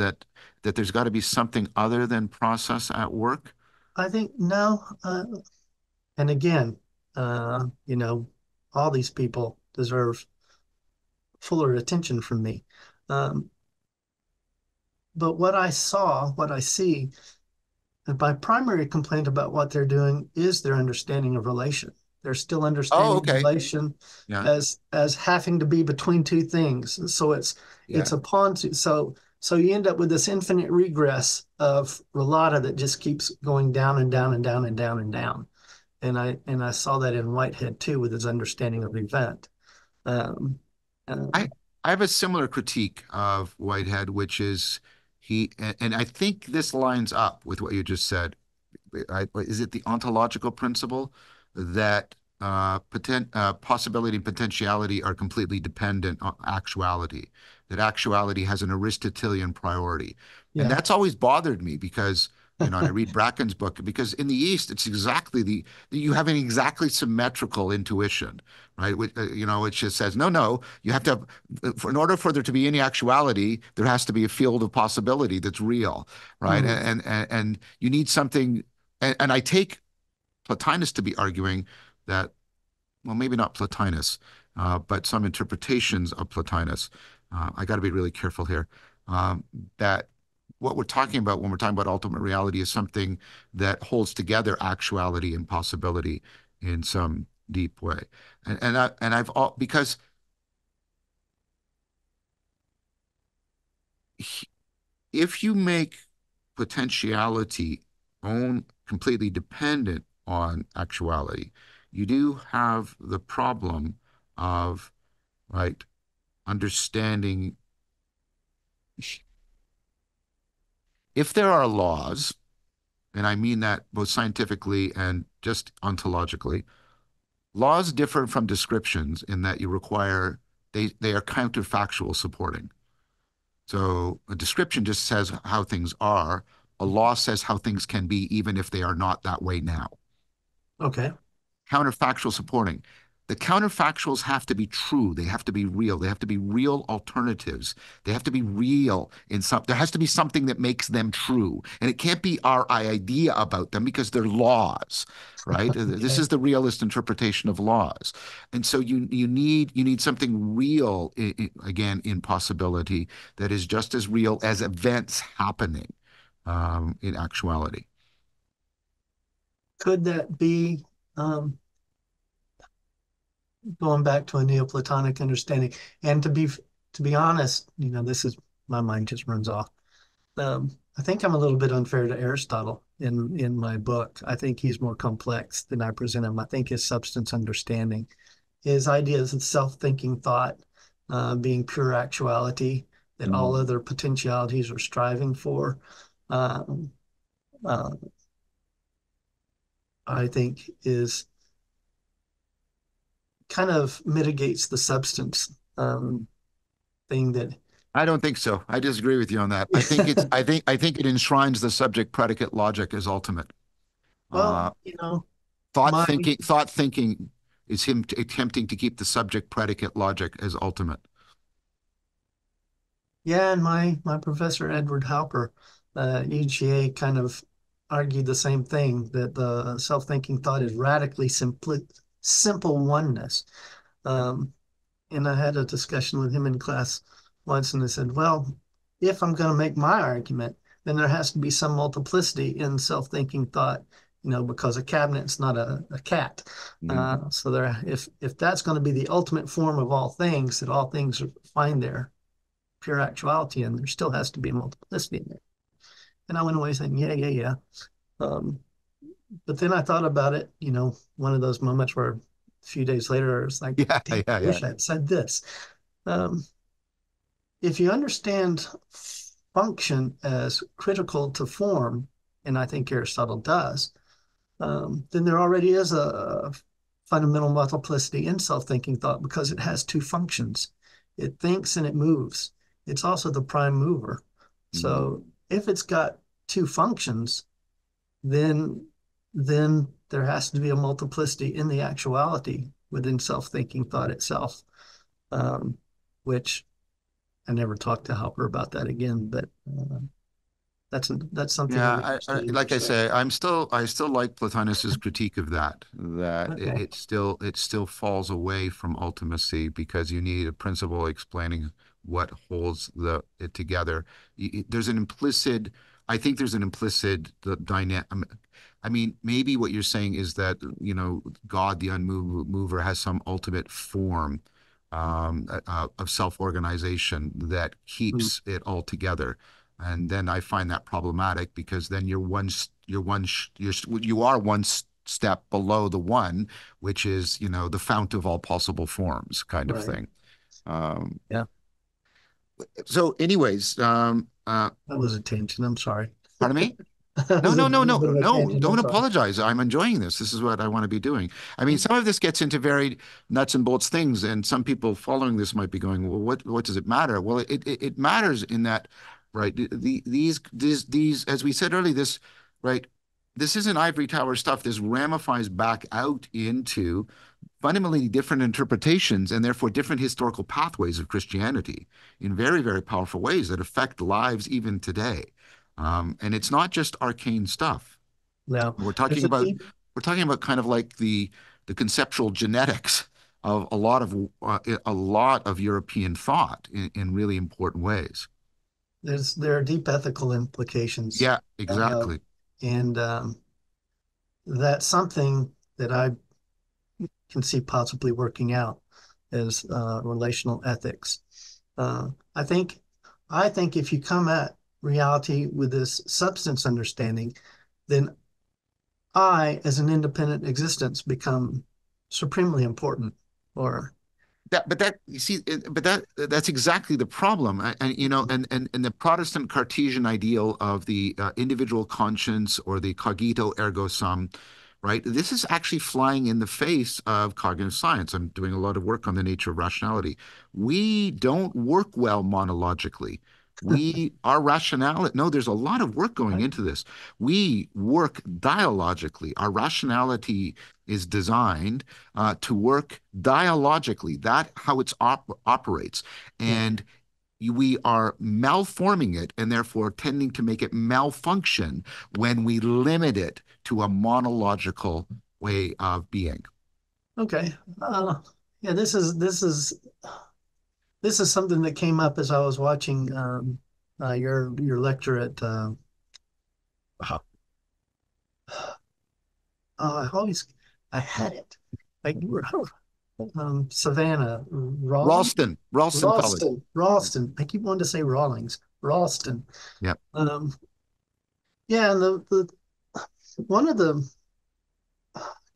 there's got to be something other than process at work? I think no. And again, all these people deserve fuller attention from me. Um, but what I see, and my primary complaint about what they're doing is their understanding of relation. They're still Oh, understanding okay. relation Yeah. as having to be between two things. So it's Yeah. upon to so you end up with this infinite regress of relata that just keeps going down and down and down and down and down. And I saw that in Whitehead too with his understanding of event. Um, I um, I have a similar critique of Whitehead, which is and I think this lines up with what you just said. Is it the ontological principle that possibility and potentiality are completely dependent on actuality, that actuality has an Aristotelian priority. And yeah. that's always bothered me because, and I read Bracken's book, because in the East, it's you have an exactly symmetrical intuition, right? Which just says, no, you have to have, in order for there to be any actuality, there has to be a field of possibility that's real, right? Mhm. And you need something and I take Plotinus to be arguing that, well, maybe not Plotinus, but some interpretations of Plotinus. I got to be really careful here. That what we're talking about when we're talking about ultimate reality is something that holds together actuality and possibility in some deep way. I've all because if you make potentiality own completely dependent on actuality, you do have the problem of, right, understanding if there are laws, and I mean that both scientifically and just ontologically, laws differ from descriptions in that you require, they are counterfactual supporting. So a description just says how things are. A law says how things can be, even if they are not that way now. Okay. Counterfactual supporting. The counterfactuals have to be true. They have to be real. They have to be real alternatives. They have to be real in some, there has to be something that makes them true. And it can't be our idea about them because they're laws, right? This Okay. is the realist interpretation of laws. And so you need something real, again, in possibility that is just as real as events happening in actuality. Could that be um, going back to a Neoplatonic understanding? And to be honest, this is my mind just runs off. I think I'm a little bit unfair to Aristotle in my book. I think he's more complex than I present him. I think his substance understanding, his ideas of self-thinking thought, being pure actuality, that all Mm. other potentialities are striving for. Uh, uh, I think is kind of mitigates the substance thing that. I don't think so. I disagree with you on that. I think it enshrines the subject predicate logic as ultimate. Well, Uh, my thought thinking is him attempting to keep the subject predicate logic as ultimate. yeah, and my professor Edward Halper, UGA, kind of argued the same thing, that the self-thinking thought is radically simple oneness. Um, and I had a discussion with him in class once, and I said, well, if I'm going to make my argument, then there has to be some multiplicity in self-thinking thought, because a cabinet's not a cat. Mm. So if that's going to be the ultimate form of all things, that all things find their pure actuality, and there still has to be a multiplicity in there. And I went away saying, yeah, yeah, yeah. Um, but then I thought about it, one of those moments where a few days later, it's like, Yeah, damn, yeah, I yeah. wish I had said this. Um, if you understand function as critical to form, and I think Aristotle does, then there already is a fundamental multiplicity in self-thinking thought because it has two functions. It thinks and it moves. It's also the prime mover. Mm. So if it's got two functions, then then there has to be a multiplicity in the actuality within self-thinking thought itself, which I never talked to Halper about that again, but that's something I'm Yeah, interested in like I pursuing. say, I still like Plotinus's critique of that, that Okay. it still falls away from ultimacy because you need a principle explaining what holds it together. There's an implicit, I think there's an implicit dynamic. I mean, maybe what you're saying is that, God, the unmover, has some ultimate form of self-organization that Mm, keeps it all together. And then I find that problematic because then you are one step below the one, which is, the fount of all possible forms kind of right. thing. Um, Yeah. so anyways, That was a tangent. I'm sorry. pardon me? That No, was a no, no, little no, bit of a no, tangent. I'm don't sorry. apologize. I'm enjoying this. This is what I want to be doing. I mean, some of this gets into very nuts and bolts things, and some people following this might be going, well, what does it matter? Well, it matters in that, right? These, as we said earlier, right, this isn't ivory tower stuff. This ramifies back out into fundamentally different interpretations and therefore different historical pathways of Christianity in very, very powerful ways that affect lives even today. And it's not just arcane stuff. Now, We're there's talking a about deep we're talking about kind of like the conceptual genetics of a lot of European thought in really important ways. there are deep ethical implications, Yeah, uh, exactly. and that's something that I can see possibly working out as relational ethics. Uh, I think I think if you come at reality with this substance understanding, then I, as an independent existence, become supremely important, or that's exactly the problem. And you know, and the Protestant Cartesian ideal of the individual conscience or the cogito ergo sum, right? This is actually flying in the face of cognitive science. I'm doing a lot of work on the nature of rationality. We don't work well monologically. Our rationality, no, there's a lot of work going right? into this. We work dialogically. Our rationality is designed to work dialogically. That how it operates, Yeah. and we are malforming it and therefore tending to make it malfunction when we limit it to a monological way of being. Okay. Yeah, this is something that came up as I was watching your lecture at oh, I had it like Savannah Ralston College. Ralston. I keep wanting to say Rawlings, Ralston. Yeah. Um, yeah, and the one of the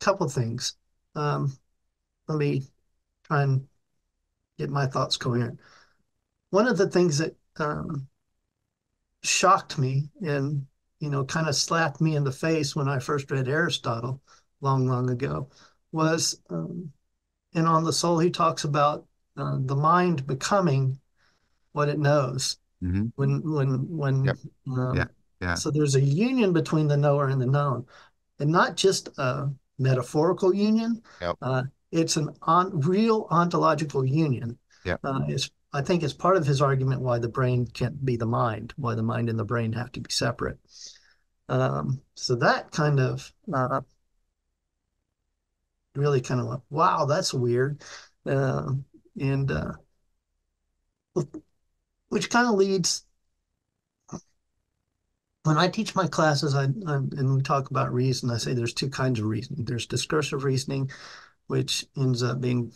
couple things. Um, Let me try and get my thoughts coherent. One of the things that shocked me and kind of slapped me in the face when I first read Aristotle long, long ago was in On the Soul, he talks about the mind becoming what it knows. Mm-hmm. When Yep. Yeah. Yeah. So there's a union between the knower and the known, and not just a metaphorical union. Yep. It's an real ontological union. Yep. I think it's part of his argument why the brain can't be the mind, why the mind and the brain have to be separate. So that kind of really kind of like, wow, that's weird. And which kind of leads, when I teach my classes, and we talk about reason, I say there's two kinds of reasoning. There's discursive reasoning, which ends up being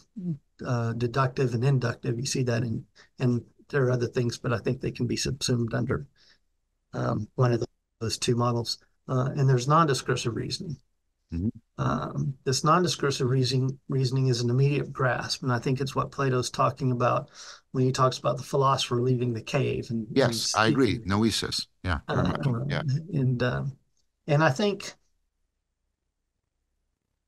deductive and inductive. You see that and there are other things, but I think they can be subsumed under one of those two models. And there's non-discursive reasoning. This non-discursive reasoning is an immediate grasp, and I think it's what Plato's talking about when he talks about the philosopher leaving the cave. And Yes, I agree. Noesis. Yeah, very much. Yeah. And I think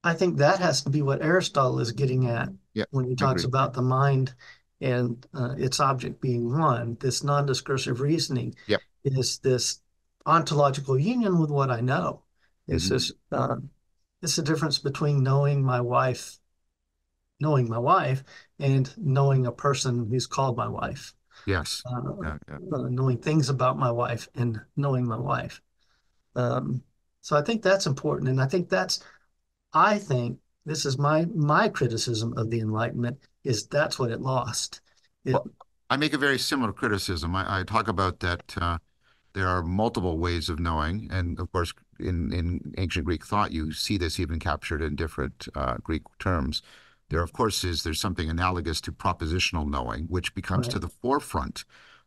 that has to be what Aristotle is getting at when he talks about the mind and its object being one. This non-discursive reasoning is this ontological union with what I know. It's this. It's the difference between knowing my wife, and knowing a person who's called my wife. Yes. Knowing things about my wife and knowing my wife. So I think that's important, and I think this is my criticism of the Enlightenment is that's what it lost. Well, I make a very similar criticism. I talk about that there are multiple ways of knowing, and of course, in ancient Greek thought, you see this even captured in different Greek terms. There's something analogous to propositional knowing, which becomes to the forefront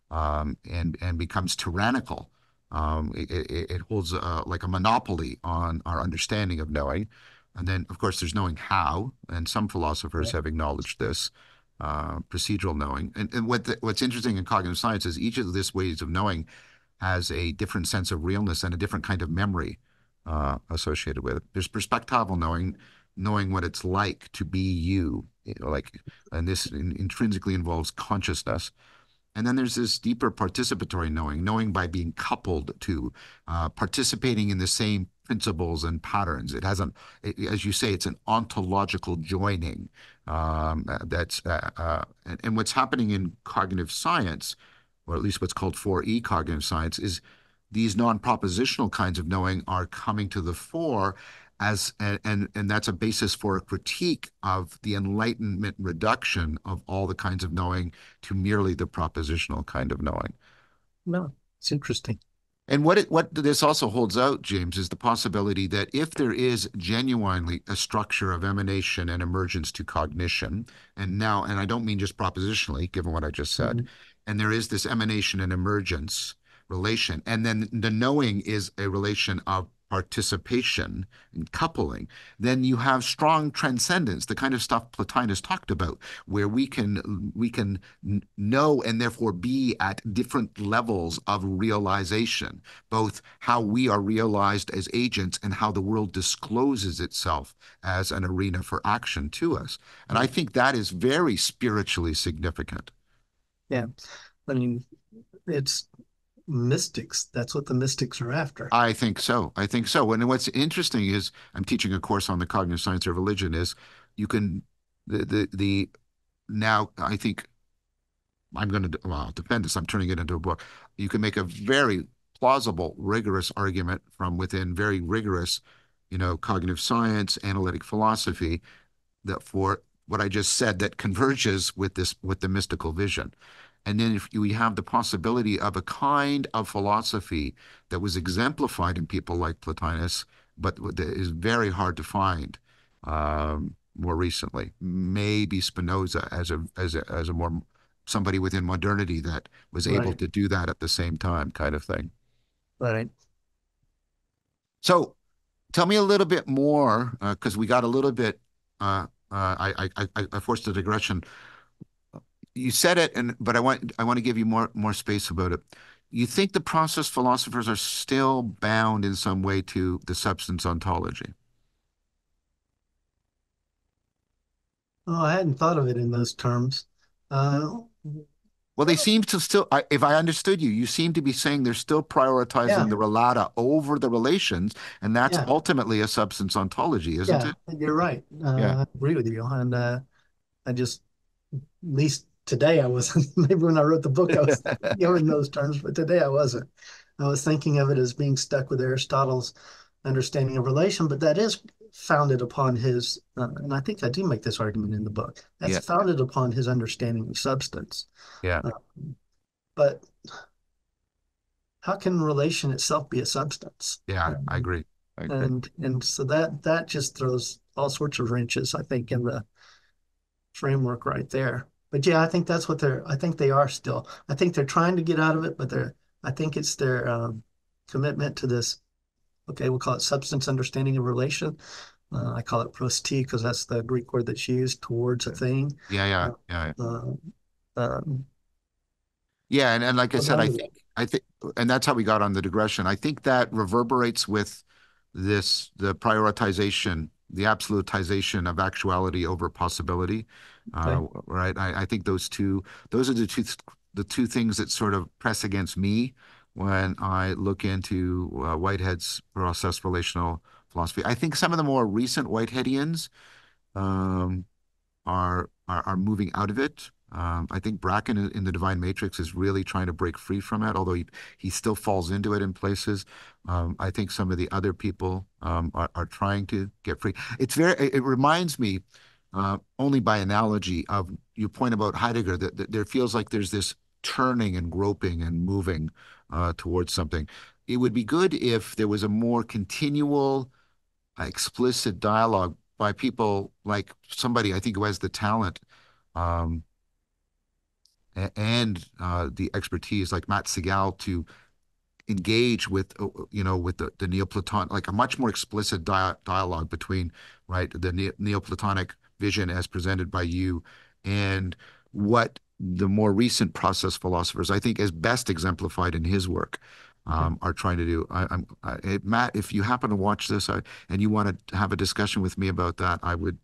and becomes tyrannical. It holds like a monopoly on our understanding of knowing. And then, of course, there's knowing how, and some philosophers have acknowledged this procedural knowing. And what's interesting in cognitive science is each of these ways of knowing has a different sense of realness and a different kind of memory associated with it. There's perspectival knowing what it's like to be you, and this intrinsically involves consciousness. And then there's this deeper participatory knowing by being coupled to, participating in the same principles and patterns. It has as you say, it's an ontological joining. And what's happening in cognitive science, or at least what's called 4E cognitive science, is these non-propositional kinds of knowing are coming to the fore and that's a basis for a critique of the Enlightenment reduction of all the kinds of knowing to merely the propositional kind of knowing. No, it's interesting. And what this also holds out, James, is the possibility that if there is genuinely a structure of emanation and emergence to cognition, and I don't mean just propositionally, given what I just said, and there is this emanation and emergence relation, and then the knowing is a relation of participation and coupling, then you have strong transcendence, the kind of stuff Plotinus talked about, where we can know and therefore be at different levels of realization, both how we are realized as agents and how the world discloses itself as an arena for action to us. And I think that is very spiritually significant. Yeah. I mean, it's mystics. That's what the mystics are after. I think so. I think so. And what's interesting is I'm teaching a course on the cognitive science of religion is you can the now I think I'm going to well defend this. I'm turning it into a book. You can make a very plausible, rigorous argument from within very rigorous, cognitive science, analytic philosophy that for what I just said that converges with the mystical vision. And then if we have the possibility of a kind of philosophy that was exemplified in people like Plotinus, but that is very hard to find more recently. Maybe Spinoza as a more somebody within modernity that was able to do that at the same time, kind of thing. Right. So tell me a little bit more, because we got a little bit. I forced a digression. You said it, but I want to give you more space about it. You think the process philosophers are still bound in some way to the substance ontology? Oh, I hadn't thought of it in those terms. Well, they seem to still, if I understood you, you seem to be saying they're still prioritizing the relata over the relations, and that's ultimately a substance ontology, isn't it? You're right. Yeah. I agree with you. And I just, at least today I wasn't, maybe when I wrote the book, I was in those terms, but today I wasn't. I was thinking of it as being stuck with Aristotle's understanding of relation, but that is founded upon his, and I think I do make this argument in the book, that's founded upon his understanding of substance. Yeah. But how can relation itself be a substance? Yeah, I agree. And so that just throws all sorts of wrenches, I think, in the framework right there. But yeah, I think that's what I think they are still. I think they're trying to get out of it, but I think it's their commitment to this, okay, we'll call it substance understanding of relation. I call it prosti because that's the Greek word that's used towards a thing. Yeah. And like I said, I think, and that's how we got on the digression. I think that reverberates with the prioritization, the absolutization of actuality over possibility. Right. I think those are the two things that sort of press against me when I look into Whitehead's process relational philosophy. I think some of the more recent Whiteheadians are moving out of it. I think Bracken in the Divine Matrix is really trying to break free from it, although he still falls into it in places. I think some of the other people are trying to get free. It reminds me, only by analogy, of your point about Heidegger, that there feels like there's this turning and groping and moving towards something. It would be good if there was a more continual, explicit dialogue by people like somebody I think who has the talent and the expertise like Matt Segal to engage with with the Neoplatonic, like a much more explicit dialogue between the Neoplatonic vision as presented by you and what the more recent process philosophers, I think, as best exemplified in his work, are trying to do. Matt, if you happen to watch this and you want to have a discussion with me about that, I would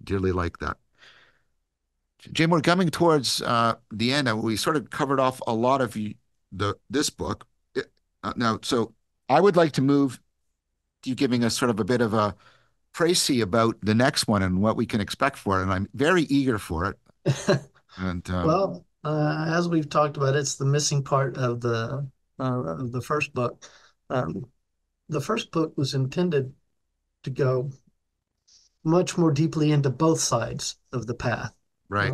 dearly like that. Jame, we're coming towards the end, and we sort of covered off a lot of this book. Now, so I would like to move to you giving us sort of a bit of a précis about the next one and what we can expect for it, and I'm very eager for it. And well, as we've talked about, it's the missing part of the first book. The first book was intended to go much more deeply into both sides of the path. Right.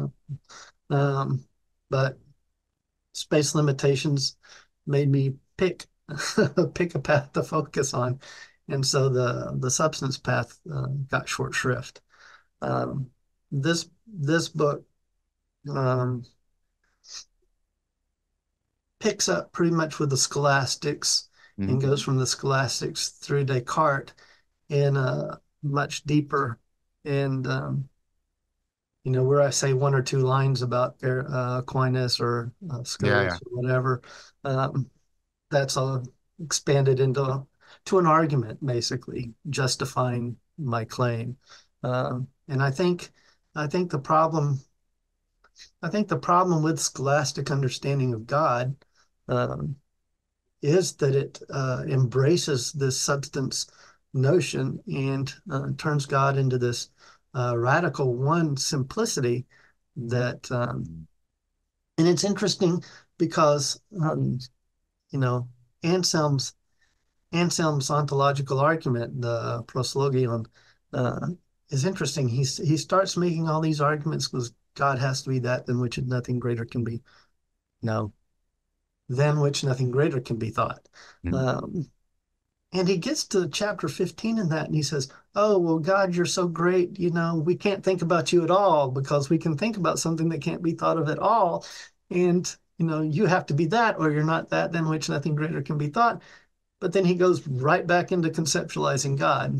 But space limitations made me pick a path to focus on, and so the substance path got short shrift. This book picks up pretty much with the scholastics and goes from the scholastics through Descartes in a much deeper and where I say one or two lines about Aquinas or Scotus or whatever, that's all expanded into an argument, basically justifying my claim. And I think the problem with scholastic understanding of God is that it embraces this substance notion and turns God into this radical one simplicity that, and it's interesting because, Anselm's ontological argument, the proslogion, is interesting. He starts making all these arguments because God has to be that than which nothing greater can be. No, than which nothing greater can be thought. And he gets to chapter 15 in that, and he says, oh, well, God, you're so great. We can't think about you at all because we can think about something that can't be thought of at all. And, you have to be that or you're not that, than which nothing greater can be thought. But then he goes right back into conceptualizing God.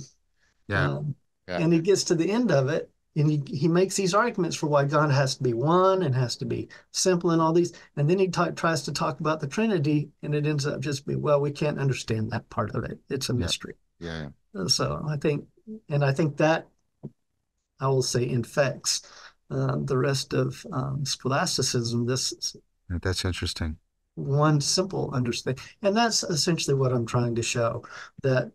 And he gets to the end of it, and he makes these arguments for why God has to be one and has to be simple and all these. And then he tries to talk about the Trinity, and it ends up just being, well, we can't understand that part of it. It's a mystery. So I think that, I will say, infects the rest of scholasticism. That's interesting. One simple understanding. And that's essentially what I'm trying to show, that,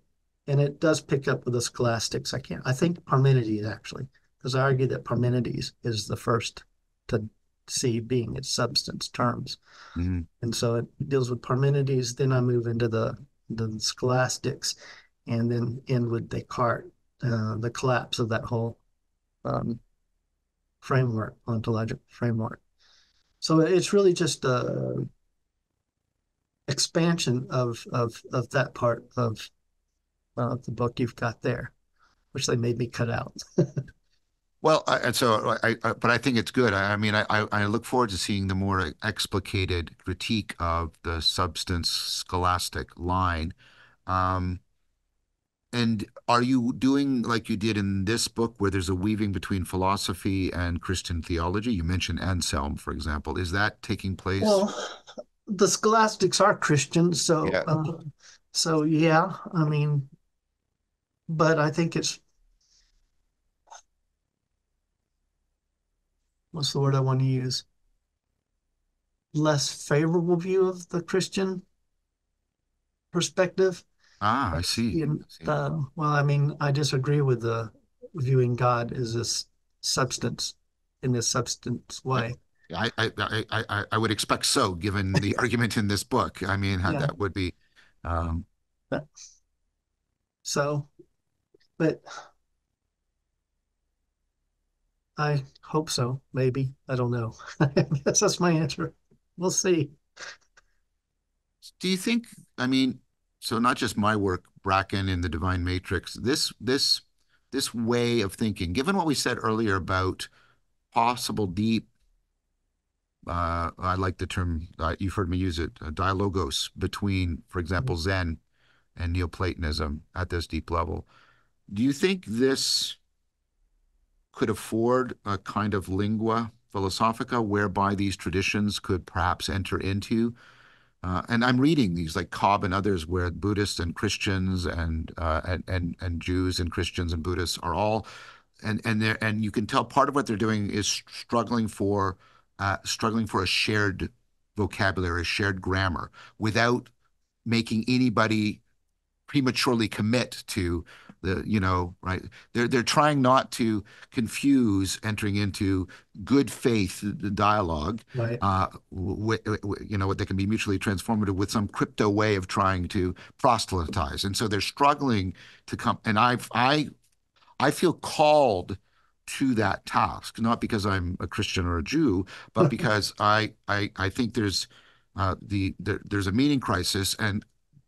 and it does pick up with the scholastics. I think Parmenides, actually, because I argue that Parmenides is the first to see being its substance terms. And so it deals with Parmenides. Then I move into the scholastics, and then end with Descartes, the collapse of that whole framework, ontological framework. So it's really just a expansion of that part of the book you've got there, which they made me cut out. Well, but I think it's good. I look forward to seeing the more explicated critique of the substance scholastic line. And are you doing like you did in this book, where there's a weaving between philosophy and Christian theology? You mentioned Anselm, for example. Is that taking place? Well, the scholastics are Christians, so but I think it's, what's the word I want to use? Less favorable view of the Christian perspective. I see. Well, I disagree with the viewing God as this substance, in this substance way. I would expect so, given the argument in this book. That would be. But I hope so. Maybe. I don't know. I guess that's my answer. We'll see. Do you think, so not just my work, Bracken in the Divine Matrix, this way of thinking, given what we said earlier about possible deep, I like the term, you've heard me use it, dialogos between, for example, Zen and Neoplatonism at this deep level. Do you think this could afford a kind of lingua philosophica whereby these traditions could perhaps enter into? And I'm reading these, like Cobb and others, where Buddhists and Christians and Jews and Christians and Buddhists are all, and you can tell part of what they're doing is struggling for a shared vocabulary, a shared grammar, without making anybody prematurely commit to right. They're trying not to confuse entering into good faith dialogue, right. What they can be mutually transformative with some crypto way of trying to proselytize. And so they're struggling to come. And I feel called to that task, not because I'm a Christian or a Jew, but because I think there's a meaning crisis, and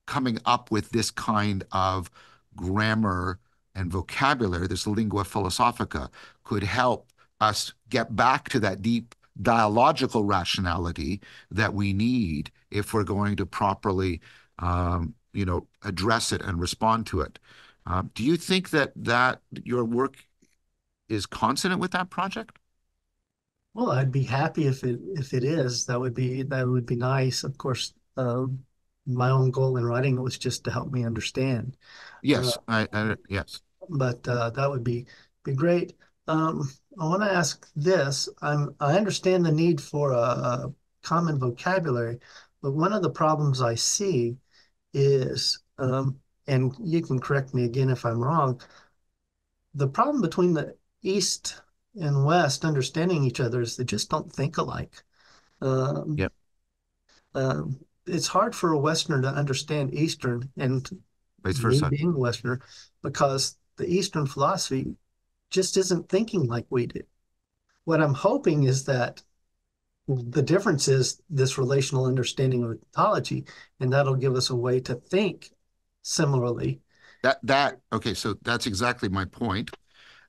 coming up with this kind of grammar and vocabulary, this lingua philosophica, could help us get back to that deep dialogical rationality that we need if we're going to properly address it and respond to it. Do you think that your work is consonant with that project? Well, I'd be happy if it is. That would be nice. Of course, my own goal in writing it was just to help me understand. Uh, Yes, yes. but that would be great. I want to ask this. I understand the need for a common vocabulary, but one of the problems I see is, and you can correct me again if I'm wrong, the problem between the East and West understanding each other is they just don't think alike. Um, Yep. it's hard for a Westerner to understand Eastern, and Vice me versa. being a Westerner, because the Eastern philosophy just isn't thinking like we do. What I'm hoping is that the difference is this relational understanding of ontology, and that'll give us a way to think similarly. Okay, so that's exactly my point.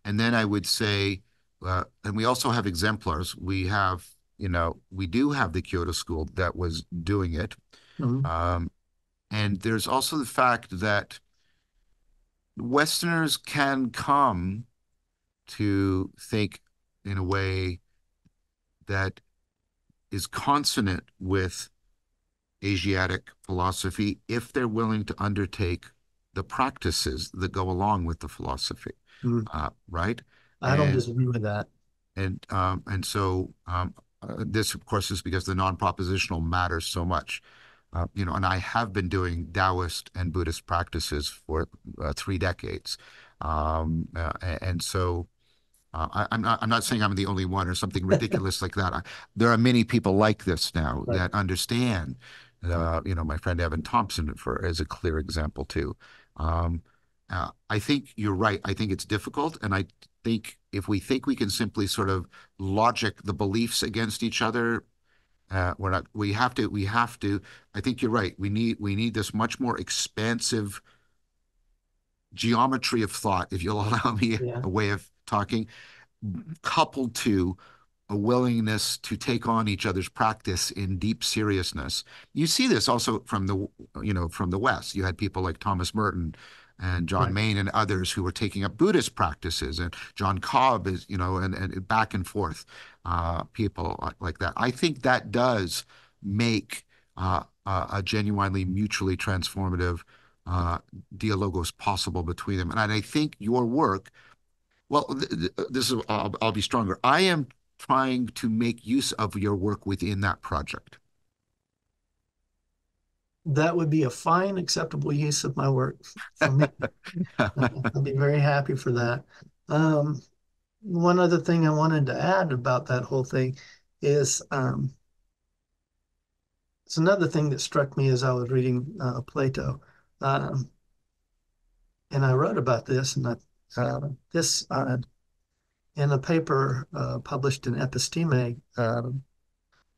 And then I would say, and we also have exemplars. We do have the Kyoto School that was doing it. Mhm. And there's also the fact that Westerners can come to think in a way that is consonant with Asiatic philosophy if they're willing to undertake the practices that go along with the philosophy, Mhm. right? I don't And disagree with that. this, of course, is because the non-propositional matters so much. And I have been doing Taoist and Buddhist practices for 3 decades, and so I'm not saying I'm the only one or something ridiculous like that. There are many people like this now Right. that understand. My friend Evan Thompson is a clear example too. I think you're right. I think it's difficult, and I think if we think we can simply sort of logic the beliefs against each other, we're not. We have to. We have to. I think you're right. We need this much more expansive geometry of thought, if you'll allow me Yeah. a way of talking, coupled to a willingness to take on each other's practice in deep seriousness. You see this also from the West. You had people like Thomas Merton and John Right. Main and others who were taking up Buddhist practices, and John Cobb is, and back and forth, people like that. I think that does make a genuinely mutually transformative dialogos possible between them. And I think your work, well, this is, I'll be stronger. I am trying to make use of your work within that project. That would be a fine, acceptable use of my work for me. I'd be very happy for that. One other thing I wanted to add about that whole thing is it's another thing that struck me as I was reading Plato. Um, and I wrote about this, and this in a paper published in Episteme.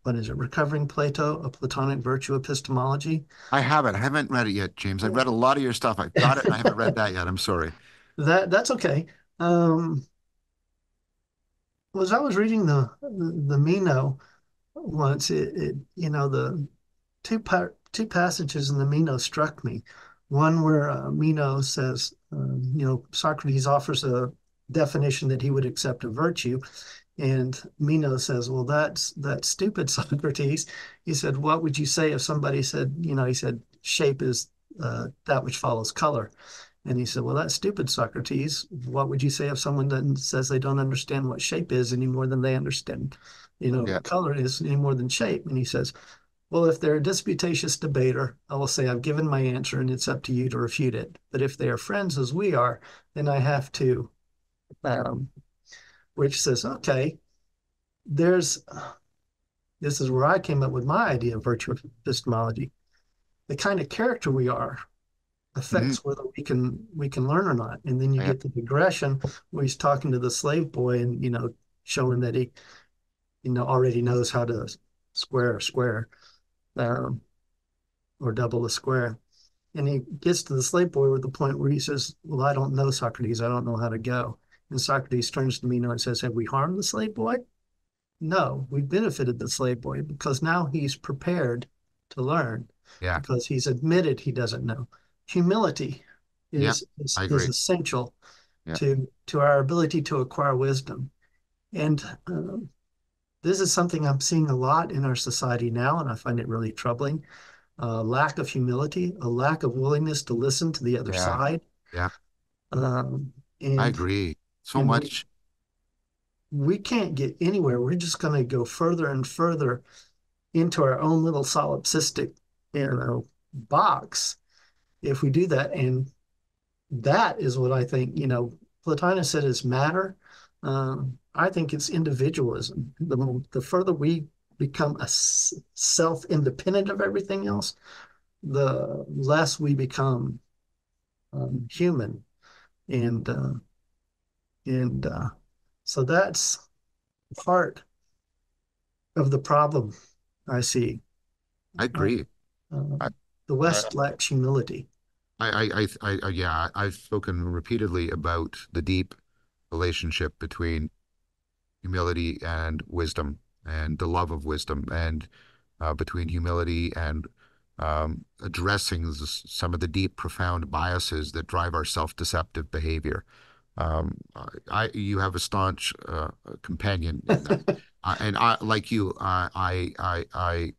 What is it? Recovering Plato, a Platonic Virtue Epistemology. I haven't. I haven't read it yet, James. I've read a lot of your stuff. I've got it, and I haven't read that yet. I'm sorry. That's okay. Was I was reading the Meno once. The two passages in the Meno struck me. One where Meno says, Socrates offers a definition that he would accept of virtue, and Meno says, "Well, that's stupid, Socrates." He said, "What would you say if somebody said, he said, shape is that which follows color." And he said, "Well, that's stupid, Socrates. What would you say if someone says they don't understand what shape is any more than they understand, Yeah. color is any more than shape?" And he says, "Well, if they're a disputatious debater, I will say I've given my answer and it's up to you to refute it. But if they are friends as we are, then I have to," um, which says, okay, this is where I came up with my idea of virtue epistemology. The kind of character we are Mhm. affects whether we can learn or not. And then you Yeah. get the digression where he's talking to the slave boy and showing that he already knows how to square a square, um, or double a square. And he gets to the slave boy with the point where he says, "Well, I don't know, Socrates. I don't know how to go." And Socrates turns to Meno and says, "Have we harmed the slave boy?" "No, we benefited the slave boy because now he's prepared to learn." Yeah. because he's admitted he doesn't know. Humility Yep. I is agree. essential Yeah. to our ability to acquire wisdom. And this is something I'm seeing a lot in our society now, and I find it really troubling. Lack of humility, a lack of willingness to listen to the other Yeah. side. Yeah. Um, I and agree. So and we much. we can't get anywhere. We're just going to go further and further into our own little solipsistic, box if we do that. And that is what I think, Plotinus said is matter. I think it's individualism. The further we become self-independent of everything else, the less we become human. And and so that's part of the problem I see. I Uh, agree. I, the I, West lacks humility. yeah, I've spoken repeatedly about the deep relationship between humility and wisdom and the love of wisdom and between humility and addressing some of the deep, profound biases that drive our self-deceptive behavior. You have a staunch companion in that, and I, like you, I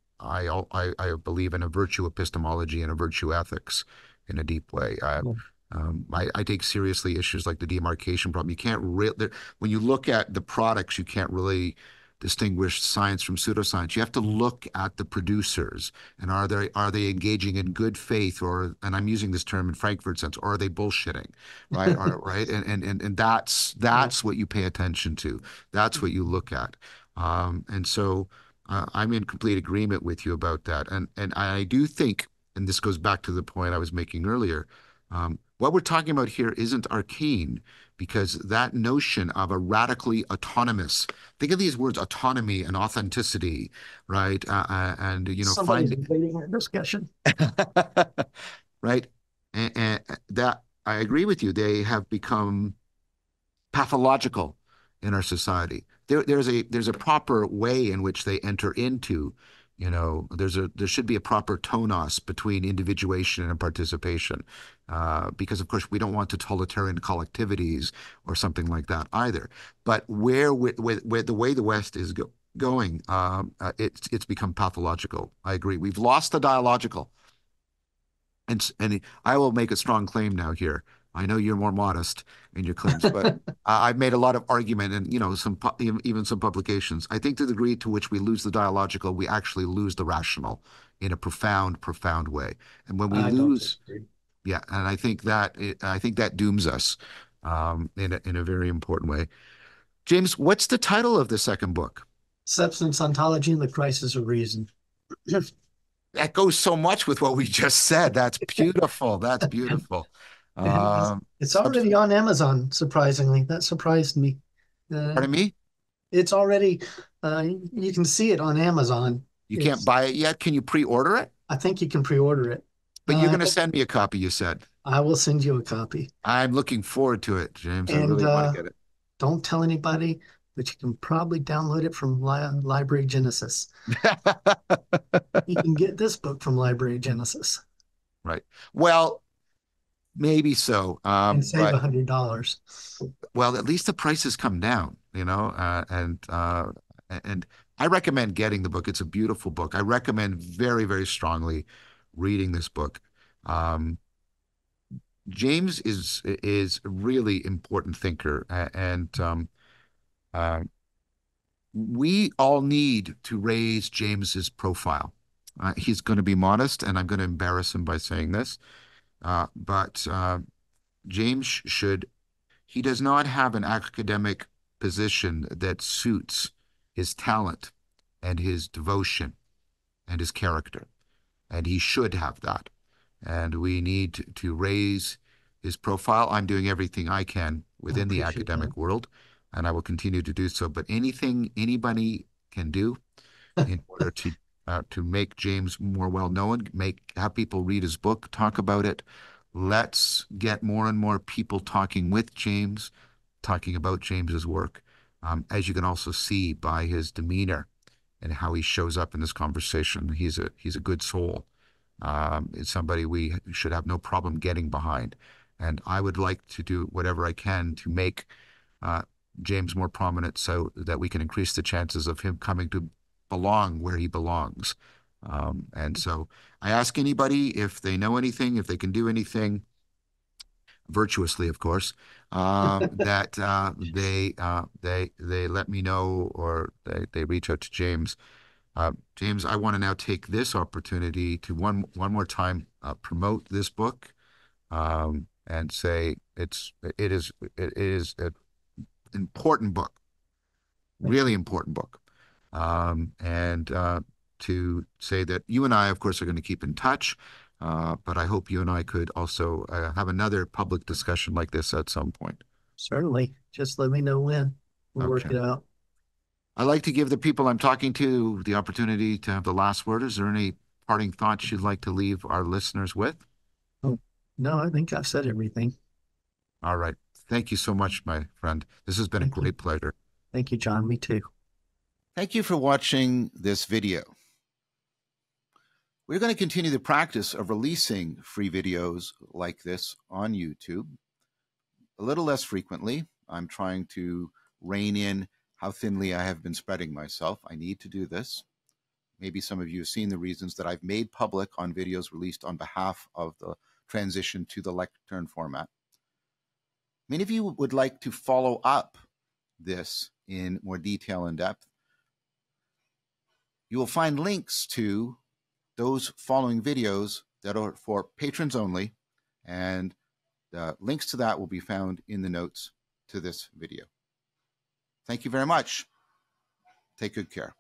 believe in a virtue epistemology and a virtue ethics in a deep way. I take seriously issues like the demarcation problem. You can't really, when you look at the products, you can't really distinguish science from pseudoscience. You have to look at the producers and are they engaging in good faith, or, and I'm using this term in Frankfurt sense, or are they bullshitting, right? Right, and that's what you pay attention to. That's what you look at, and so I'm in complete agreement with you about that, and I do think, and this goes back to the point I was making earlier. What we're talking about here isn't arcane, because that notion of a radically autonomous, think of these words autonomy and authenticity, right? And Somebody's debating that discussion. right? And that I agree with you. They have become pathological in our society. There's a proper way in which they enter into, there should be a proper tonos between individuation and participation, because of course we don't want totalitarian collectivities or something like that either. But where the way the West is going, it's become pathological. I agree. We've lost the dialogical. And I will make a strong claim now here. I know you're more modest in your claims, but I've made a lot of argument and even some publications. I think to the degree to which we lose the dialogical, we actually lose the rational in a profound, profound way. And when we I don't lose, disagree. yeah, and I think that dooms us in a very important way. James, what's the title of the second book? Substance Ontology and the Crisis of Reason. That goes so much with what we just said. That's beautiful. That's beautiful. It's already on Amazon, surprisingly. That surprised me. Pardon me? It's already, you can see it on Amazon. You can't buy it yet. Can you pre-order it? I think you can pre-order it. But you're going to send me a copy, you said. I will send you a copy. I'm looking forward to it, James. I And really want to get it. don't tell anybody, but you can probably download it from Library Genesis. You can get this book from Library Genesis. Right. Well, maybe so. And save But $100. well, at least the prices come down, and I recommend getting the book. It's a beautiful book. I recommend very, very strongly reading this book. James is a really important thinker, and we all need to raise James's profile. He's going to be modest, and I'm going to embarrass him by saying this, but James he does not have an academic position that suits his talent and his devotion and his character, and he should have that. And we need to raise his profile. I'm doing everything I can within the academic world, and I will continue to do so. But anything anybody can do in order to make James more well known, have people read his book, talk about it. Let's get more and more people talking with James, talking about James's work, as you can also see by his demeanor and how he shows up in this conversation. He's a good soul, It's somebody we should have no problem getting behind. And I would like to do whatever I can to make James more prominent so that we can increase the chances of him coming to belong where he belongs. And so I ask anybody if they know anything, if they can do anything, virtuously, of course, that they let me know, or they reach out to James. James, I want to now take this opportunity to one more time promote this book, and say it is an important book, really important book, and to say that you and I, of course, are going to keep in touch. But I hope you and I could also have another public discussion like this at some point. Certainly. Just let me know when. We'll work Okay. it out. I'd like to give the people I'm talking to the opportunity to have the last word. Is there any parting thoughts you'd like to leave our listeners with? Oh, no, I think I've said everything. All right. Thank you so much, my friend. This has been a great pleasure. Thank you, John. Me too. Thank you for watching this video. We're going to continue the practice of releasing free videos like this on YouTube a little less frequently. I'm trying to rein in how thinly I have been spreading myself. I need to do this. Maybe some of you have seen the reasons that I've made public on videos released on behalf of the transition to the Lectern format. Many of you would like to follow up this in more detail and depth. You will find links to those following videos that are for patrons only, and links to that will be found in the notes to this video. Thank you very much. Take good care.